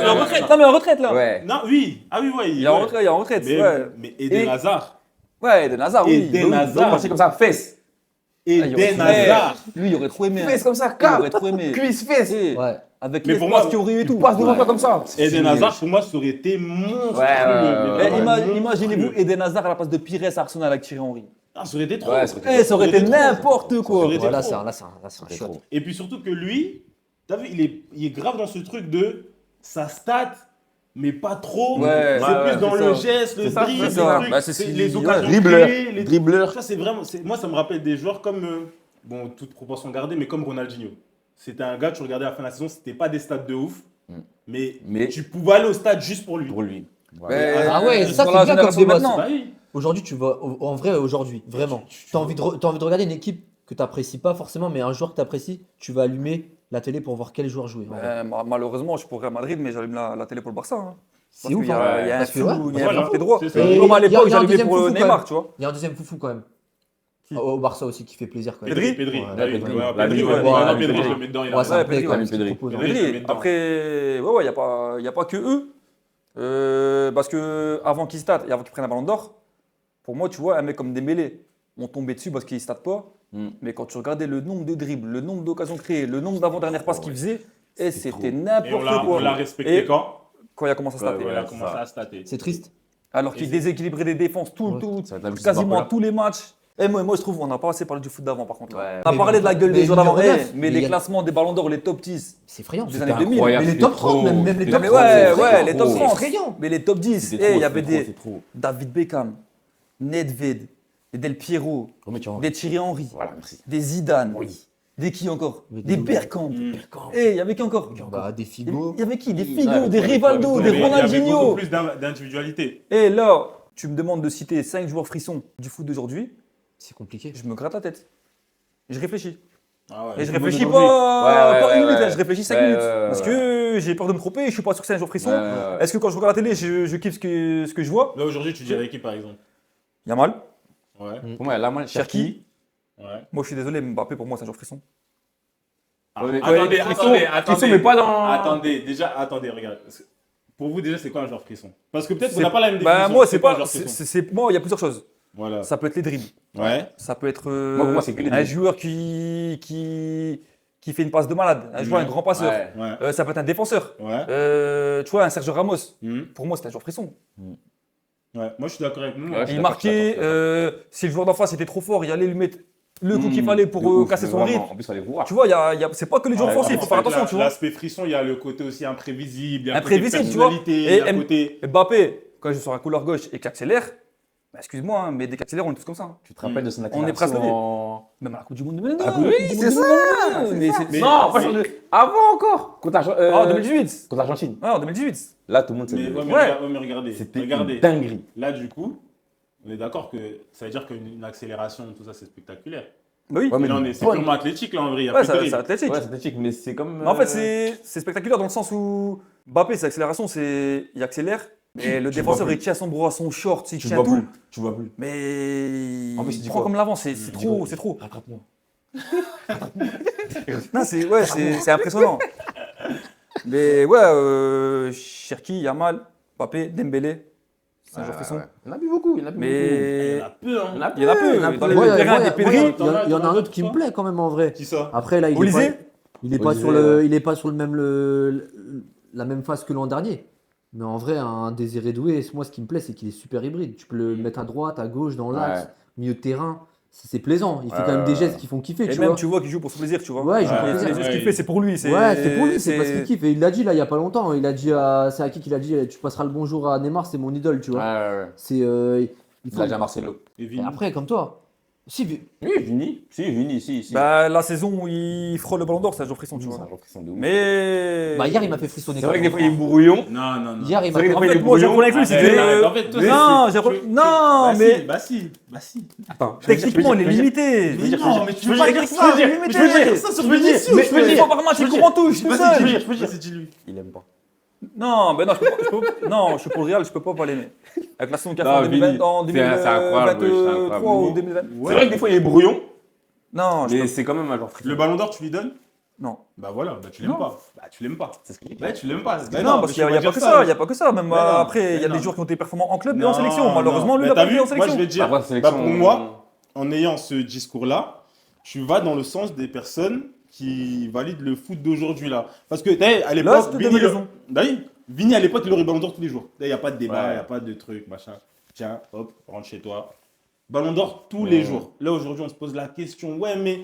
il est en retraite. Non, mais en retraite là. Ouais. Non, oui. Ah oui, ouais. Il est en retraite, il est en retraite. Mais, Ouais. mais Eden Et- Hazard. Ouais, Eden Hazard, oui. Eden Oui. Hazard. Marcher comme ça, fesse. Eden aurait- Hazard. Lui, il aurait trop aimé. hein. Fesse comme ça, Il cap. aurait trop aimé. Cuisse, fesse. Et Ouais. avec Mais les pour passes moi, qui ont eu et tout. Il passe devant toi comme ça. Eden Hazard, pour moi, ça aurait été monstrueux. Ouais, mais vraiment Imaginez-vous monstrueux. Eden Hazard à la place de Pires à Arsenal avec Thierry Henry. Ah, ça aurait été trop. Ouais, ça aurait été Eh, ça aurait été n'importe Ça quoi. aurait été Voilà, trop. là, c'est un C'est shot. trop. Et puis surtout que lui, t'as vu, il est grave dans ce truc de sa stat, mais pas trop. Ouais, c'est ouais, plus dans c'est le ça. geste, le C'est ça, dribble, c'est ça. les trucs, Bah, c'est c'est ce les qu'il- occasions Dribbleur. clés, les Dribbleur. Ça, c'est vraiment. Moi, ça me rappelle des joueurs comme. Bon, toute proportion gardée, mais comme Ronaldinho. C'était un gars, tu regardais à la fin de la saison, c'était pas des stats de ouf. Mais tu pouvais aller au stade juste pour lui. Pour lui. Mais- Voilà. Ah ouais, ça, sur c'est la bien comme génération débat, maintenant. Bah oui. Aujourd'hui, tu vas. En vrai, aujourd'hui, vraiment. T'as envie de regarder une équipe que t'apprécies pas forcément, mais un joueur que t'apprécies, tu vas allumer la télé pour voir quel joueur jouer. en vrai. Malheureusement, je suis pour Real Madrid, mais j'allume la télé pour le Barça. Hein. C'est Parce ouf, qu'il y hein. a, il y a un Parce que, flou, ouais. il y a Voilà. un flou des droits. C'est ça. Comme à Et il y a l'époque, un j'allumais deuxième pour foufou, quand Neymar, même. tu vois. Il y a un deuxième foufou quand même. Au Barça aussi qui fait plaisir quand même. Pedri Pedri. Ouais, Là, Pedri. Pedri, ouais, Là, Pedri, ouais, ouais. ouais, Non, ouais, Pedri, Pedri. je le mets dedans. Il a Ouais, raison. ça me Pedri, plaît quand même ouais, ce qu'il Pedri. propose. Pedri, je le mets Pedri, dedans. après, ouais, il n'y a pas que eux. Parce que avant qu'ils statent et avant qu'ils prennent un ballon d'or, pour moi, tu vois, un mec comme Dembélé, on tombait dessus parce qu'il ne state pas. Mais quand tu regardais le nombre de dribbles, le nombre d'occasions créées, le nombre d'avant-dernières passes qu'il faisait, et c'était Et on n'importe l'a quoi. respecté Et quand quand il a commencé à stater. Il a Ouais, commencé ça. à stater. C'est triste. Alors qu'il déséquilibrait des défenses Ouais. Ça va être la musique quasiment Barcola. tous les matchs. Et moi, je trouve qu'on n'a pas assez parlé du foot d'avant, par contre. Ouais. On a Mais parlé de la gueule mais des joueurs d'avant, numéro 9, mais il les y a- classements des ballons d'or, les top 10. C'est effrayant. Des C'était années 2000. incroyable, Mais les c'était top 30, trop. même les C'était top mais trop. ouais, ouais, C'était ouais, les trop. top C'est 30. effrayant. Mais les top 10, C'était il trop, y avait c'était trop, des c'est trop. David Beckham, Nedved, des Del Piero, Remets, tu vois. des Thierry Henry, Voilà, merci. des Zidane, des qui encore Oui, Des des- Bergkamp. Et il y avait qui encore Bah, des Figo. Il y avait qui Des Ouais, Figo, des ouais, Rivaldo, ouais, des Il y avait Ronaldinho. beaucoup plus d'individualité. Et là, tu me demandes de citer 5 joueurs frissons du foot d'aujourd'hui, C'est compliqué. je me gratte la tête. Je réfléchis. Ah ouais. Et je Tout le monde réfléchis aujourd'hui. pas Ouais, une minute, ouais. là, je réfléchis 5 Ouais, minutes. ouais, ouais, Parce que j'ai peur de me tromper, je suis pas sûr que c'est un joueur frisson. Ouais, ouais. Est-ce que quand je regarde la télé, je kiffe ce que je vois Là, aujourd'hui, tu dirais qui, par exemple? Yamal, Ouais. Pour moi, la main, Cherki. Ouais. Moi je suis désolé, Mbappé pour moi c'est un joueur frisson. Attendez, Frisson, mais pas dans. Attendez, regarde. Pour vous, déjà, c'est quoi un joueur frisson? Parce que peut-être qu'on n'a pas la même Bah définition. moi c'est quoi un pas. joueur frisson? Moi il y a plusieurs choses. Voilà. Ça peut être les dribbles. Ouais. Ça peut être Moi, pour moi, c'est que les un dribbles. joueur qui fait une passe de malade. Un joueur, un grand passeur. Ouais. Ouais. Ça peut être un défenseur. Ouais. Tu vois, un Sergio Ramos. Hmm. Pour moi c'est un joueur frisson. Ouais. Moi, je suis d'accord avec nous. Ouais, je suis Il d'accord, marquait, je suis d'accord. si le joueur d'en face était trop fort, il allait lui mettre le coup qu'il Mmh, fallait pour de ouf, casser mais son vraiment, rythme. En plus, il fallait voir. Tu vois, c'est pas que les joueurs Ouais, offensifs, il en faut faire En fait, attention, tu vois. L'aspect frisson, il y a le côté aussi imprévisible. Il y a le côté Imprévisible, tu vois. personnalité, il y Et a le côté. Mbappé, quand il est sur la couleur gauche et qu'il accélère, bah, excuse-moi, hein, mais dès qu'il accélère, on est tous comme ça. Hein. Tu te rappelles de son On est presque accélération Même à la Coupe du Monde 2022. Ah, oui, c'est ça, Mais Non, avant encore. Contre en 2018. Contre l'Argentine. Ouais, en 2018. Là, tout le monde s'est Mais, levé. mais regardez. C'était Regardez. une dinguerie. Là, du coup, on est d'accord que ça veut dire qu'une accélération, tout ça, c'est spectaculaire. Bah oui. Ouais, Mais là, c'est bonne. purement athlétique, là, en vrai. Il y a Ouais, plus de c'est dribble. athlétique. Ouais, c'est athlétique, mais c'est comme. Mais en fait, c'est spectaculaire dans le sens où Mbappé, c'est accélération, il accélère. Et le Tu défenseur, vois il tient son bras, son short, il Tu tient vois tout. plus. Tu vois plus. Mais En plus, il il dit prend quoi comme l'avant, c'est Il dit trop, quoi c'est trop. Rattrape-moi. Non, c'est impressionnant. Mais ouais, Cherki, Yamal, Mbappé, Dembélé, c'est un joueur frisson. Il y en a plus beaucoup. Il y en a plus Il y Mais en a peu, hein. il y en a peu. Il y en a Dans peu. les Ouais, milieux de terrain, ouais, des ouais, Pedri. il y en a un autre qui me plaît quand même en vrai. Qui ça? Après là, il est Olysée pas, il est pas Olysée, sur le, ouais. il est pas sur le même la même phase que l'an dernier. Mais en vrai, un Désiré Doué, moi ce qui me plaît, c'est qu'il est super hybride. Tu peux le mettre à droite, à gauche, dans l'axe, Ouais. milieu de terrain. C'est plaisant. Il fait Ouais, quand même des ouais, gestes qui font kiffer, Et tu même, vois. tu vois qu'il joue pour son plaisir, tu vois. Ouais, il joue pour Les plaisir. gestes qu'il Ouais, fait, c'est pour lui. Ouais, c'est pour lui, c'est parce qu'il kiffe. Et il l'a dit là il y a pas longtemps. Il a dit c'est à qui qu'il a dit tu passeras le bonjour à Neymar, c'est mon idole, tu Ouais, vois. ouais. C'est il Il faut. a déjà Marcelo. Et Et Vini. après, comme toi. Si, Oui, Vini. Si, Vini, si. Bah, la saison où il frôle le ballon d'or, c'est un joueur frisson, tu C'est vois. un joueur qui sont de ouf. Mais. bah, hier il m'a fait frissonner. C'est vrai que quand des fois, même. il est brouillon. Non, non, non. Hier il m'a C'est vrai fait. que En des fois, il fait, est moi, j'ai un brouillon. problème avec lui, c'est que. En fait, toi, Non, c'est- j'ai tu- non, bah mais. si, bah si. Attends, Techniquement, il est limité. Mais non, mais tu peux pas dire Techniquement, ça. il est limité. Je veux dire ça sur Vinicius. Mais je me dis pas par match, il court en touche, tout seul. Vas-y, dis-lui. Il aime pas. Non, ben non, non, je suis pour le Real, je peux pas l'aimer. Avec la saison qu'il a fait Non, en 2020, Vini, en c'est incroyable, oui, c'est 2023 incroyable. ou 2020. C'est vrai que des fois, il est brouillon, Non, je mais peux. c'est quand même un joueur frisson. Le ballon d'or, tu lui donnes? Non. Bah voilà, bah tu l'aimes Non. pas. Bah tu l'aimes pas. C'est ce qu'il dit. Ouais, tu l'aimes pas. Mais non, parce qu'il n'y a pas que ça, il y a pas que ça. Même Mais non, après, il y mais a non. des joueurs qui ont été performants en club et Non, en sélection. non. Malheureusement, lui, Mais il n'a t'as pas été vu, en moi je sélection. vais te dire, Après, bah, sélection, pour moi, en ayant ce discours-là, tu vas dans le sens des personnes qui valident le foot d'aujourd'hui là. Parce que t'as à Là, je l'époque, te Vini, donne raison. bah oui, Vini à l'époque, il aurait ballon d'or tous les jours. Il n'y a pas de débat, il Ouais. n'y a pas de truc, machin. Tiens, hop, rentre chez toi. Ballon d'or tous les jours. Là aujourd'hui, on se pose la question, ouais, mais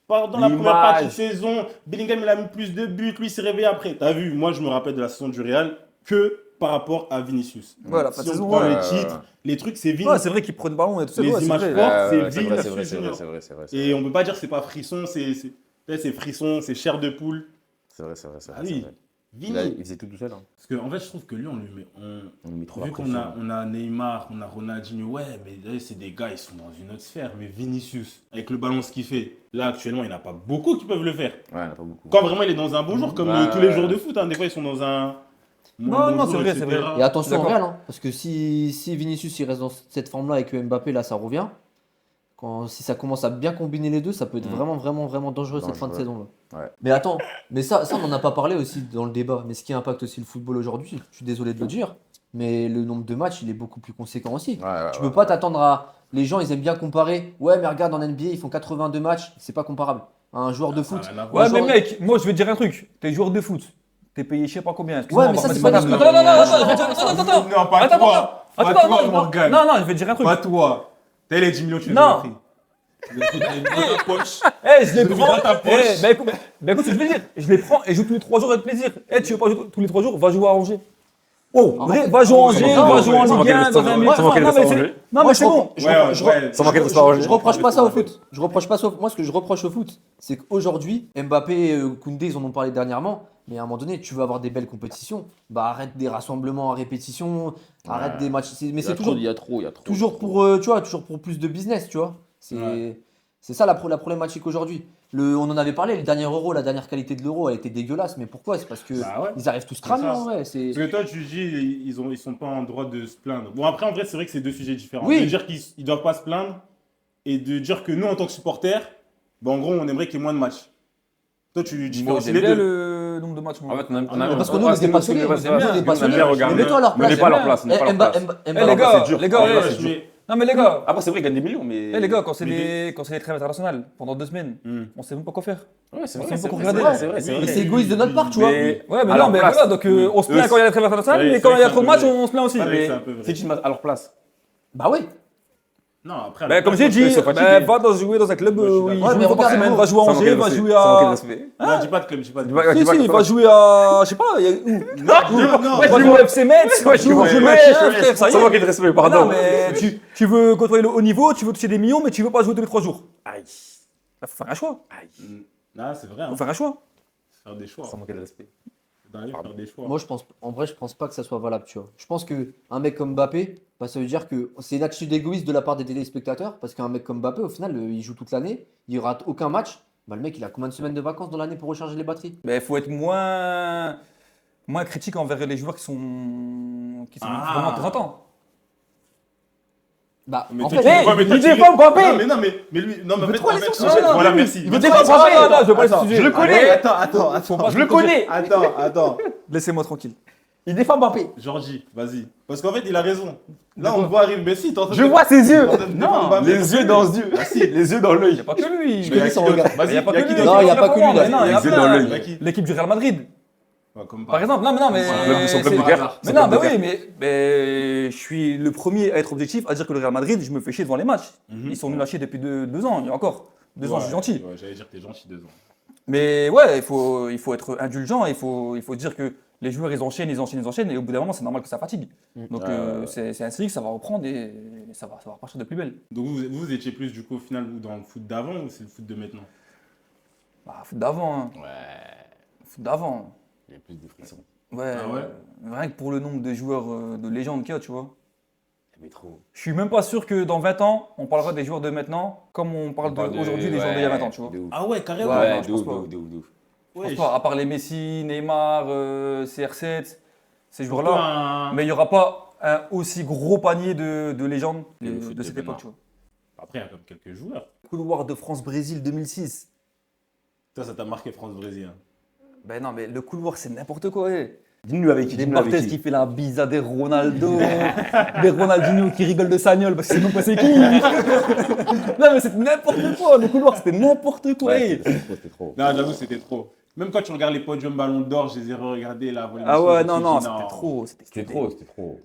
dans la première partie de saison, Bellingham il a mis plus de buts, lui il s'est réveillé après. T'as vu, moi je me rappelle de la saison du Real que par rapport à Vinicius. Voilà, pas si de on saison, prend ouais. les titres, les trucs, c'est Vini. Ouais, c'est vrai qu'il prend le ballon et tout ça. Les ouais, c'est images vrai. fortes, c'est c'est vrai, Vinicius c'est vrai, c'est Junior. vrai, c'est vrai, c'est vrai. Et on peut pas dire que c'est pas frisson, c'est frisson, c'est chair de poule. C'est vrai, c'est vrai, c'est Ah vrai. oui. Vini. Il faisait tout seul. Hein. Parce qu'en fait, je trouve que lui, on lui met. On lui met trop la Vu qu'on pression. a Neymar, on a Ronaldinho, ouais, mais là, c'est des gars, ils sont dans une autre sphère. Mais Vinicius, avec le ballon, ce qu'il fait, là, actuellement, il n'y en a pas beaucoup qui peuvent le faire. Ouais, il y en a pas beaucoup. Quand vraiment il est dans un bon jour, comme Ouais, tous les ouais. joueurs de foot, hein, des fois, ils sont dans un. Non, non, bon c'est jour, vrai, c'est etc. vrai. Et attention au D'accord. Real, hein, parce que si Vinicius il reste dans cette forme-là et que Mbappé, là, ça revient, si ça commence à bien combiner les deux, ça peut être vraiment, vraiment, vraiment dangereux cette fin de Dangereux. saison-là. Ouais. Mais attends, mais ça on n'en a pas parlé aussi dans le débat, mais ce qui impacte aussi le football aujourd'hui, je suis désolé de le dire, mais le nombre de matchs, il est beaucoup plus conséquent aussi. Tu peux pas t'attendre à... Les gens, ils aiment bien comparer. Ouais, mais regarde, en NBA, ils font 82 matchs, c'est pas comparable. Un joueur de Ça a foot. rien à voir. Ouais, Genre- mais mec, moi je vais te dire un truc. T'es joueur de foot. T'es payé je sais pas combien. Excuse-moi, Ouais, mais on va ça, c'est remettre pas table. discutable. Attends. Non, pas Attends, toi. Pas Attends, toi, non, Morgane. non, je vais te dire un truc. Pas toi. T'as les 10 millions, tu les Non. as pris. Tu les as pris dans ta poche. Eh, je les Je les prends. mets dans ta poche. Eh, bah écoute ce que je veux dire. Je les prends et je joue tous les 3 jours avec plaisir. Eh, tu veux pas jouer tous les 3 jours, va jouer à Angers. Oh, va jouer à Angers, non, va jouer en ça Ligue 1 dans un milieu. ça manquait de Non, mais ça, c'est- Angers. non, mais c'est bon. Ça manquait de ça, Angers. Je reproche pas ça au foot. Je reproche pas ça. Moi, ce que je reproche au foot, c'est qu'aujourd'hui, Mbappé, Koundé, ils en ont parlé dernièrement. Mais à un moment donné, tu veux avoir des belles compétitions. Bah arrête des rassemblements à répétition, arrête des matchs. Mais c'est toujours, Il y a trop. toujours pour, tu vois, toujours pour plus de business, tu vois. C'est ça la problématique aujourd'hui. On en avait parlé, le dernier euro, la dernière qualité de l'euro, elle était dégueulasse. Mais pourquoi? C'est parce que Bah ouais. ils arrivent tous cramés ça. en vrai. C'est... Parce que toi, tu dis, ils sont pas en droit de se plaindre. Bon, après, en vrai, c'est vrai que c'est deux sujets différents. Oui. De dire qu'ils ne doivent pas se plaindre et de dire que nous, en tant que supporters, bah, en gros, on aimerait qu'il y ait moins de matchs. Toi, tu Moi, différencies j'aime les bien deux. le nombre de matchs. moi. En fait, on a- Parce que nous, on est des passionnés. Nous, on est passionnés. Mais mets-toi à leur On n'est place. pas à leur place. on n'est pas à leur place. Eh, les gars, c'est dur. les gars, Ouais, eh, c'est dur. non mais les gars, Après, c'est vrai, ils gagnent des millions, mais. eh, les gars, quand c'est Mais les trêves internationales, pendant 2 semaines, on sait même pas quoi faire. Ouais, c'est On vrai, sait pas c'est regarder. vrai, c'est vrai, Oui, c'est Mais vrai. c'est égoïste de notre part, tu vois. Mais Ouais, mais à non, leur mais place. voilà, donc on se plaint quand il y a la trêve internationale, Ouais, mais c'est quand vrai il y a que trop de c'est un matchs, peu on se plaint aussi. C'est vrai que Mais- c'est un peu vrai. Si tu te mets à leur place. Bah oui. Non, après. Bah, comme j'ai dit, ils sont fatigués. va jouer dans un club Moi, je suis où il d'accord. joue Ouais, une fois par mais semaine, regarde, va jouer à Ça manquait Angers, de va respect. jouer Ça manquait de à. respect. Non, dis pas de club, dis pas de Dis club. pas- Si, dis pas si, que- il va jouer à. Je sais pas, il y a où? Ouais, Va jouer au FC Metz, va jouer au frère, ça y Ça est. manquait de respect, Non, pardon. mais tu veux côtoyer le haut niveau, tu veux toucher des millions, mais tu veux pas jouer tous les 3 jours. Aïe. Là, faut faire un choix. Non, c'est vrai. Faut Hein. faire un choix. Faire des choix. Ça manquait de respect. D'arriver à faire des choix. Moi, en vrai, je pense pas que ça soit valable, tu vois. Je pense que un mec comme Mbappé, bah, ça veut dire que c'est une attitude égoïste de la part des téléspectateurs, parce qu'un mec comme Mbappé, au final, il joue toute l'année, il rate aucun match. Bah, le mec, il a combien de semaines de vacances dans l'année pour recharger les batteries? Mais il faut être moins critique envers les joueurs qui sont Ah. vraiment représentants. Bah, Mais en toi, fait, tu vois, mais toi, il tu- défend Mbappé. Non, mais lui, non, mais veut trop aller sur ce en sujet, fait, là. voilà, merci. Il veut Merci. défendre Mbappé. Non, je veux pas aller sur ce sujet. Je le connais. Allez, Attends. Je le connais. Attends. Laissez-moi tranquille. Il défend Mbappé. Georgie, vas-y. Parce qu'en fait, il a raison. Là, on voit arriver Messi. Je vois ses yeux. Non, Les yeux dans les yeux. Ah si. Les yeux dans Il n'y l'œil. a pas que lui. Je connais son regard. Vas-y, Il y a pas que lui. Non, il y a pas que lui, là. Non, il y a Les yeux dans plein. l'œil. Bah, qui L'équipe du Real Madrid, Comme par exemple. Non, mais. Son club c'est- de guerre. Mais non, mais oui, mais je suis le premier à être objectif, à dire que le Real Madrid, je me fais chier devant les matchs. Ils sont nuls à chier depuis 2 ans, il y a encore. 2 ans, je suis gentil. Ouais, j'allais dire que t'es gentil 2 ans. Mais ouais, il faut être indulgent, il faut dire que les joueurs, ils enchaînent, et au bout d'un moment, c'est normal que ça fatigue. Donc c'est un cycle, ça va reprendre et ça va repartir de plus belle. Donc vous étiez plus du coup au final vous, dans le foot d'avant ou c'est le foot de maintenant? Bah, foot d'avant, hein. Ouais. Foot d'avant. Il y a plus de friction. Ouais, Ah ouais rien que pour le nombre de joueurs de légende qu'il y a, tu vois. Mais trop. Je suis même pas sûr que dans 20 ans, on parlera des joueurs de maintenant comme on parle aujourd'hui des joueurs d'il y a 20 ans, tu vois. De ouf. Ah ouais, carrément. Ouais, Ouais, non, je de pense ouf, pas. de ouf, de ouf, de ouf. Je pense pas, à part les Messi, Neymar, CR7, ces Surtout joueurs-là. un- Mais il n'y aura pas un aussi gros panier de légendes Le foot de de cette maintenant. époque, tu vois. Après, il y a comme quelques joueurs. Couloir de France-Brésil 2006. Toi, ça t'a marqué France-Brésil. Hein. Ben non, mais le couloir, c'est n'importe quoi. Ouais. Dis-nous avec qui. Des Dis-nous avec Barthez qui. qui fait la bise à des Ronaldo, des Ronaldinho qui rigolent de Sagnol parce que c'est même pas c'est qui. Non, mais c'était n'importe quoi. Le couloir, c'était n'importe quoi. Ouais, hey. c'était trop. Non, j'avoue, c'était trop. Même quand tu regardes les podiums Ballon d'Or, je les ai regardés là. Ah ouais, non, c'était trop. C'était trop, c'était trop.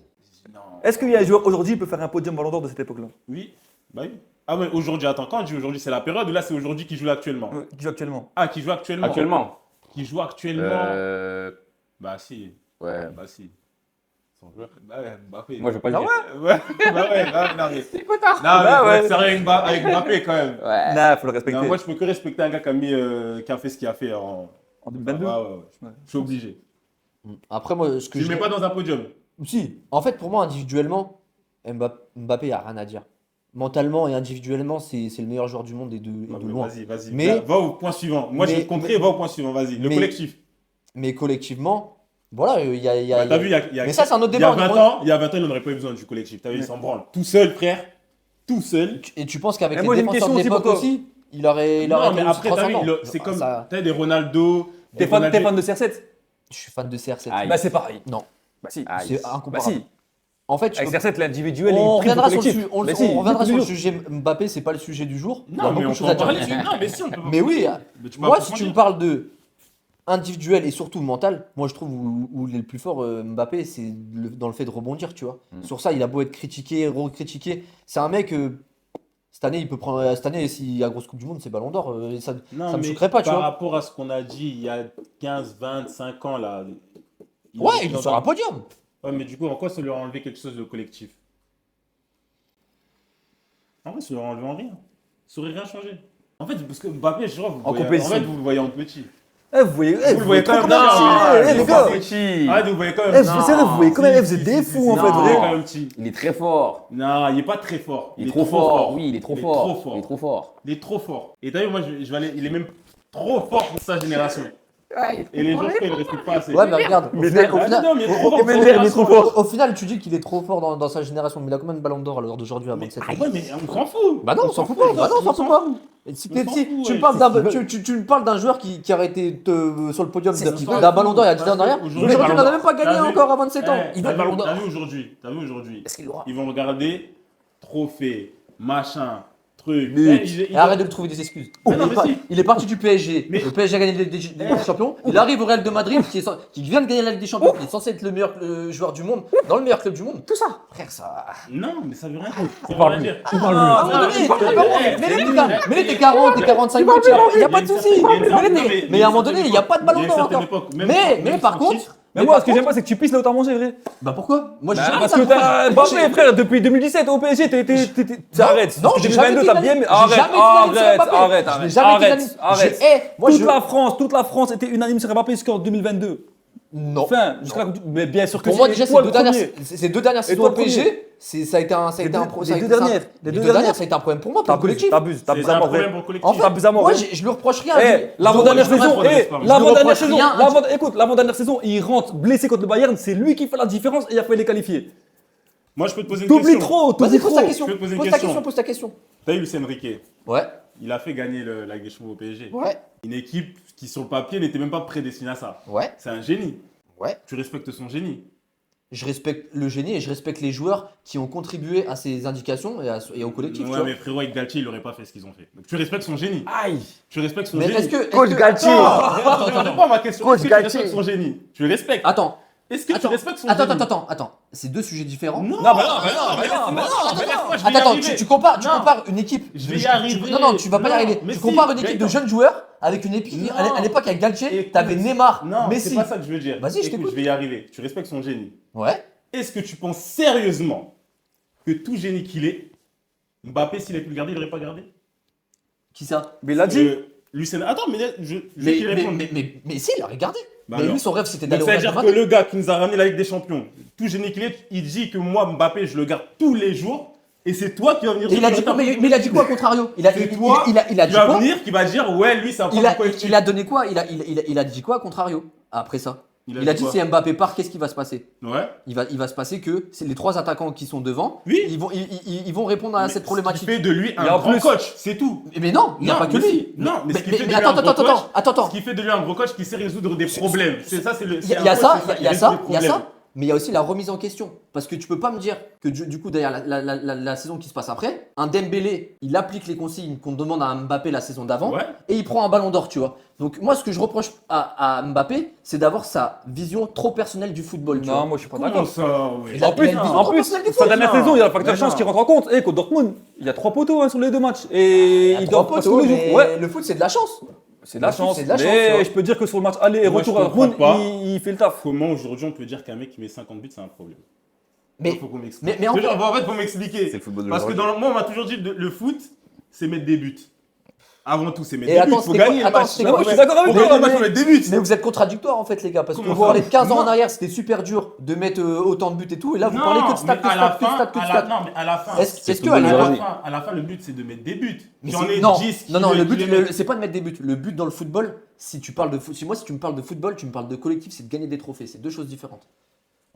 Non. Est-ce qu'il y a un joueur aujourd'hui qui peut faire un podium Ballon d'Or de cette époque-là? Oui, bah oui. Ah mais aujourd'hui, attends, quand on dit aujourd'hui, c'est la période ou là c'est aujourd'hui qui joue actuellement? Qui joue actuellement? Ah, qui joue actuellement. Actuellement. Qui joue actuellement. Bah si. Ouais. Bah si. Son joueur. Bah ouais, Mbappé. Moi, je veux pas le Ah dire. Ouais, bah ouais, non, mais. C'est quoi tard. Non, Bah mais ouais. faut être sérieux avec Mbappé quand même. Ouais. Nah, faut le respecter. Non, moi, je peux que respecter un gars qui a fait ce qu'il a fait en. En 2022. Ouais. Je suis obligé. Après, moi, ce que Tu je. le mets pas dans un podium. Si, en fait, pour moi, individuellement, Mbappé, il n'y a rien à dire. Mentalement et individuellement, c'est le meilleur joueur du monde et de loin. Vas-y. Mais- Va au point suivant. Moi, je vais te contrer, va au point suivant, vas-y. Le mais- collectif. Mais collectivement, voilà, il y a. T'as vu, il y a Mais ça, c'est un autre il y a débat. 20 ans, il n'en aurait pas eu besoin du collectif. T'as vu, il s'en branle. Tout seul, frère. Tout seul. Et tu penses qu'avec Mais les moi, j'ai une défenseurs de question aussi l'époque pour toi. aussi, il aurait Non, mais été aussi après, t'as vu, transcendant. c'est comme. Ça- T'as des Ronaldo. T'es des fan Ronaldo- de CR7? Je suis fan de CR7. Aïe. Bah c'est pareil. Non, Bah si. Aïe. c'est Bah incomparable. si. En fait, Avec CR7, l'individuel est on pris reviendra au sur le collectif. sujet. On Bah si, reviendra sur le toujours. sujet Mbappé, c'est pas le sujet du jour. Il y a Non, mais beaucoup on de choses peut à en dire. parler dessus. Non, mais si, on peut pas. Mais oui, Mais tu peux moi, pas si tu approfondir. me parles de individuel et surtout mental, moi je trouve où il est le plus fort, Mbappé, c'est dans le fait de rebondir, tu vois. Sur ça, il a beau être critiqué, recritiqué. C'est un mec, cette année, il peut prendre. Cette année, s'il y a grosse Coupe du Monde, c'est Ballon d'Or. Ça Non, me mais choquerait pas, tu par vois. rapport à ce qu'on a dit il y a 15, 25 ans, là. Ouais, il est dans sur un podium. Ouais, mais du coup, en quoi ça lui a enlevé quelque chose de collectif? En vrai, ça lui a enlevé en rien. Ça aurait rien changé. En fait, parce que Mbappé, je crois, En compétition. en fait, vous le voyez en petit. Vous voyez, Vous le voyez quand même trop petit. petit. Les gars. petit. Ah, vous le voyez quand même. Eh, c'est vrai, vous voyez quand même, vous êtes des fous, en Si, fait, vous le voyez vrai. quand même petit. Il est très fort. Non, il est pas très fort. Il est trop fort. Oui, il est trop Il est fort. trop fort. Il est trop fort. Il est trop fort. Et t'as vu, moi, je vais aller. Il est même trop fort pour sa génération. Et les gens, ils le respectent pas assez. Ouais, mais regarde, au final, Ah, non, mais il est trop fort. Mais pour il est sa trop génération. fort. au final, tu dis qu'il est trop fort dans sa génération, mais il a combien de ballons d'or à l'heure d'aujourd'hui à 27 ans? Ah ouais, mais on s'en fout. Bah non, on s'en fout pas. Bah non, on s'en fout pas. Et si- On s'en si- fout, tu me ouais. parles tu me parles d'un joueur qui aurait été sur le podium C'est ce qu'il d'un veut. ballon d'or il y a 10 ans en Parce arrière. que Aujourd'hui, aujourd'hui, il n'en a même pas T'as gagné vu encore à 27 ans. Il veut le ballon d'or. T'as vu aujourd'hui. Est-ce qu'il l'aura? Ils vont regarder trophée, machin, truc. But. Et arrête de lui trouver des excuses. Mais non, mais si. Il est parti du PSG. Mais- Le PSG a gagné la Ligue des Champions. Il arrive au Real de Madrid qui vient de gagner la Ligue des Champions. Qui est censé être le meilleur joueur du monde, dans le meilleur club du monde. Tout ça. Frère, ça. Non, mais ça veut rien dire. Ça veut parle rien plus. dire. À un moment donné, Eh, mais tes 40, tes 45 minutes, il n'y a pas de souci. Mais à un moment donné, il n'y a pas de ballon d'or encore. Mais par contre. Mais moi, ce que j'aime pas, c'est que tu pisses là où t'as mangé, vrai. Bah pourquoi? Moi j'ai Bah, jamais parce dit que ça. t'as. Mbappé, frère, depuis 2017 au PSG, arrête. Non, Depuis j'ai jamais 2022, dit t'as la bien. Ligue. J'ai jamais dit la Ligue sur Mbappé. Arrête, Je n'ai arrête, jamais dit la arrête, Ligue. arrête. Moi je. Toute la France était unanime sur Mbappé jusqu'en 2022. Non. Enfin, jusqu'à la. Mais bien sûr que Pour moi si, déjà toi, ces le deux dernières premier. ces deux dernières saisons toi, au le PSG, ça a été un Les deux- pro- les ça a deux été un- dernières, les deux dernières ça a été un problème pour moi pour le collectif. T'abuses C'est à un mort, problème vrai. pour le collectif. En fait, T'abuses à mort, moi vrai. je lui reproche rien. L'avant-dernière je reproche saison, rien, je l'avant-dernière reproche saison, rien. écoute, l'avant-dernière saison, il rentre blessé contre le Bayern, c'est lui qui fait la différence et il a fait les qualifier. Moi, je peux te poser une T'oublies question. trop, Vas-y, t'oublies pose trop. ta question. Je vais te poser une Pose ta question. question, pose ta question. T'as eu Lucien Riquet. Ouais. Il a fait gagner la Ligue des Champions au PSG. Ouais. Une équipe qui, sur le papier, n'était même pas prédestinée à ça. Ouais. C'est un génie. Ouais. Tu respectes son génie. Je respecte le génie et je respecte les joueurs qui ont contribué à ces indications et au collectif. tu Ouais, vois. mais frérot, avec Galtier, il n'aurait pas fait ce qu'ils ont fait. Donc tu respectes son génie. Aïe. Tu respectes son Mais génie. est-ce que. Coach Galtier. Attends, réponds pas à ma question. Coach Est-ce que tu Galtier. respectes son génie? Tu le respectes. Attends. Est-ce que tu Attends. respectes son Attends, génie? attends. C'est deux sujets différents. Non, bah non, Attends, tu compares une équipe. Je vais y arriver. Non, tu vas pas y Non, arriver. mais Tu si, compares une équipe de Gaëtan. jeunes joueurs avec une équipe. Non. À l'époque, avec Galtier, Écoute. t'avais Neymar, Non, Messi. c'est pas ça que je veux dire. Vas-y, je Écoute, t'écoute. je vais y arriver. Tu respectes son génie. Ouais. Est-ce que tu penses sérieusement que tout génie qu'il est, Mbappé, s'il avait pu le garder, il l'aurait pas gardé? Qui ça? Mais il a dit. Lucien. Attends, mais je veux Mais, qu'il réponde. mais si, il l'aurait gardé. Bah Mais alors. lui, son rêve, c'était Donc d'aller au ça veut Real dire de que Madrid. le gars qui nous a ramené la Ligue des Champions, tout génie qu'il est, il dit que moi, Mbappé, je le garde tous les jours. Et c'est toi qui vas venir. Et il a dit quoi, mais il a dit quoi, au contrario? Il a C'est toi il a qui dit va quoi? venir, qui va dire ouais, lui, c'est un Il problème a, collectif. il a donné quoi? Il a dit quoi, au contrario? Après ça. Il a dit quoi si Mbappé part, qu'est-ce qui va se passer? Ouais. Il va se passer que c'est les trois attaquants qui sont devant, Oui. ils vont répondre à Mais cette Ce problématique. qui fait de lui Et un en grand plus- coach, c'est tout. Mais non, il n'y a Non, pas que mais lui. si. Non, mais ce qui fait de lui un attends, gros coach, attends. Ce qui fait de lui un gros coach qui sait résoudre des problèmes. C'est ça, c'est le. Il y a ça, il y a ça, mais il y a aussi la remise en question. Parce que tu peux pas me dire que du coup, derrière la saison qui se passe après, un Dembélé, il applique les consignes qu'on demande à Mbappé la saison d'avant Ouais. et il prend un ballon d'or, tu vois. Donc moi, ce que je reproche à Mbappé, c'est d'avoir sa vision trop personnelle du football, tu vois. Non, moi je suis pas Comment d'accord. ça, ouais. Il a- En plus, il a une vision en trop plus, personnelle du sa foot. dernière Non, saison, il y a le facteur mais chance non. qui rentre en compte. Et contre Dortmund, il y a 3 poteaux sur les 2 matchs. Et Il y a il trois doit passer poteaux, tous les mais jours. Ouais, le foot, c'est de la chance. c'est de la le foot, chance. c'est de la chance, tu Mais vois. je peux dire que sur le match aller et Moi, retour je à Dortmund, comprends pas. il fait le taf. Comment aujourd'hui on peut dire qu'un mec qui met 50 buts, c'est un problème? Mais Faut qu'on m'explique. mais en En fait, faut m'expliquer. C'est le football de Parce que moi, on m'a toujours dit le foot, c'est mettre des buts. Avant tout, c'est mettre Et des buts. attends, Faut c'était gagner quoi- le match. attends, c'était Non, quoi- moi, je suis d'accord avec Pour toi. gagner le match, faut mettre des buts. Mais vous êtes contradictoires en fait, les gars, parce que Comment vous ça parlez de 15 ans en Non. arrière, c'était super dur de mettre autant de buts et tout, et là vous Non, parlez que de stats, mais que de à la stats, que de fin, stats, que de à stats. la- non, mais à la fin, Est-ce que football à à la- la aujourd'hui. fin, à la fin, le but, c'est de mettre des buts. Mais J'en c'est- ai non, 10 qui non, non, les- le qui but, les mettent. c'est pas de mettre des buts. Le but dans le football, si tu parles de foot, si tu me parles de football, tu me parles de collectif, c'est de gagner des trophées. C'est deux choses différentes.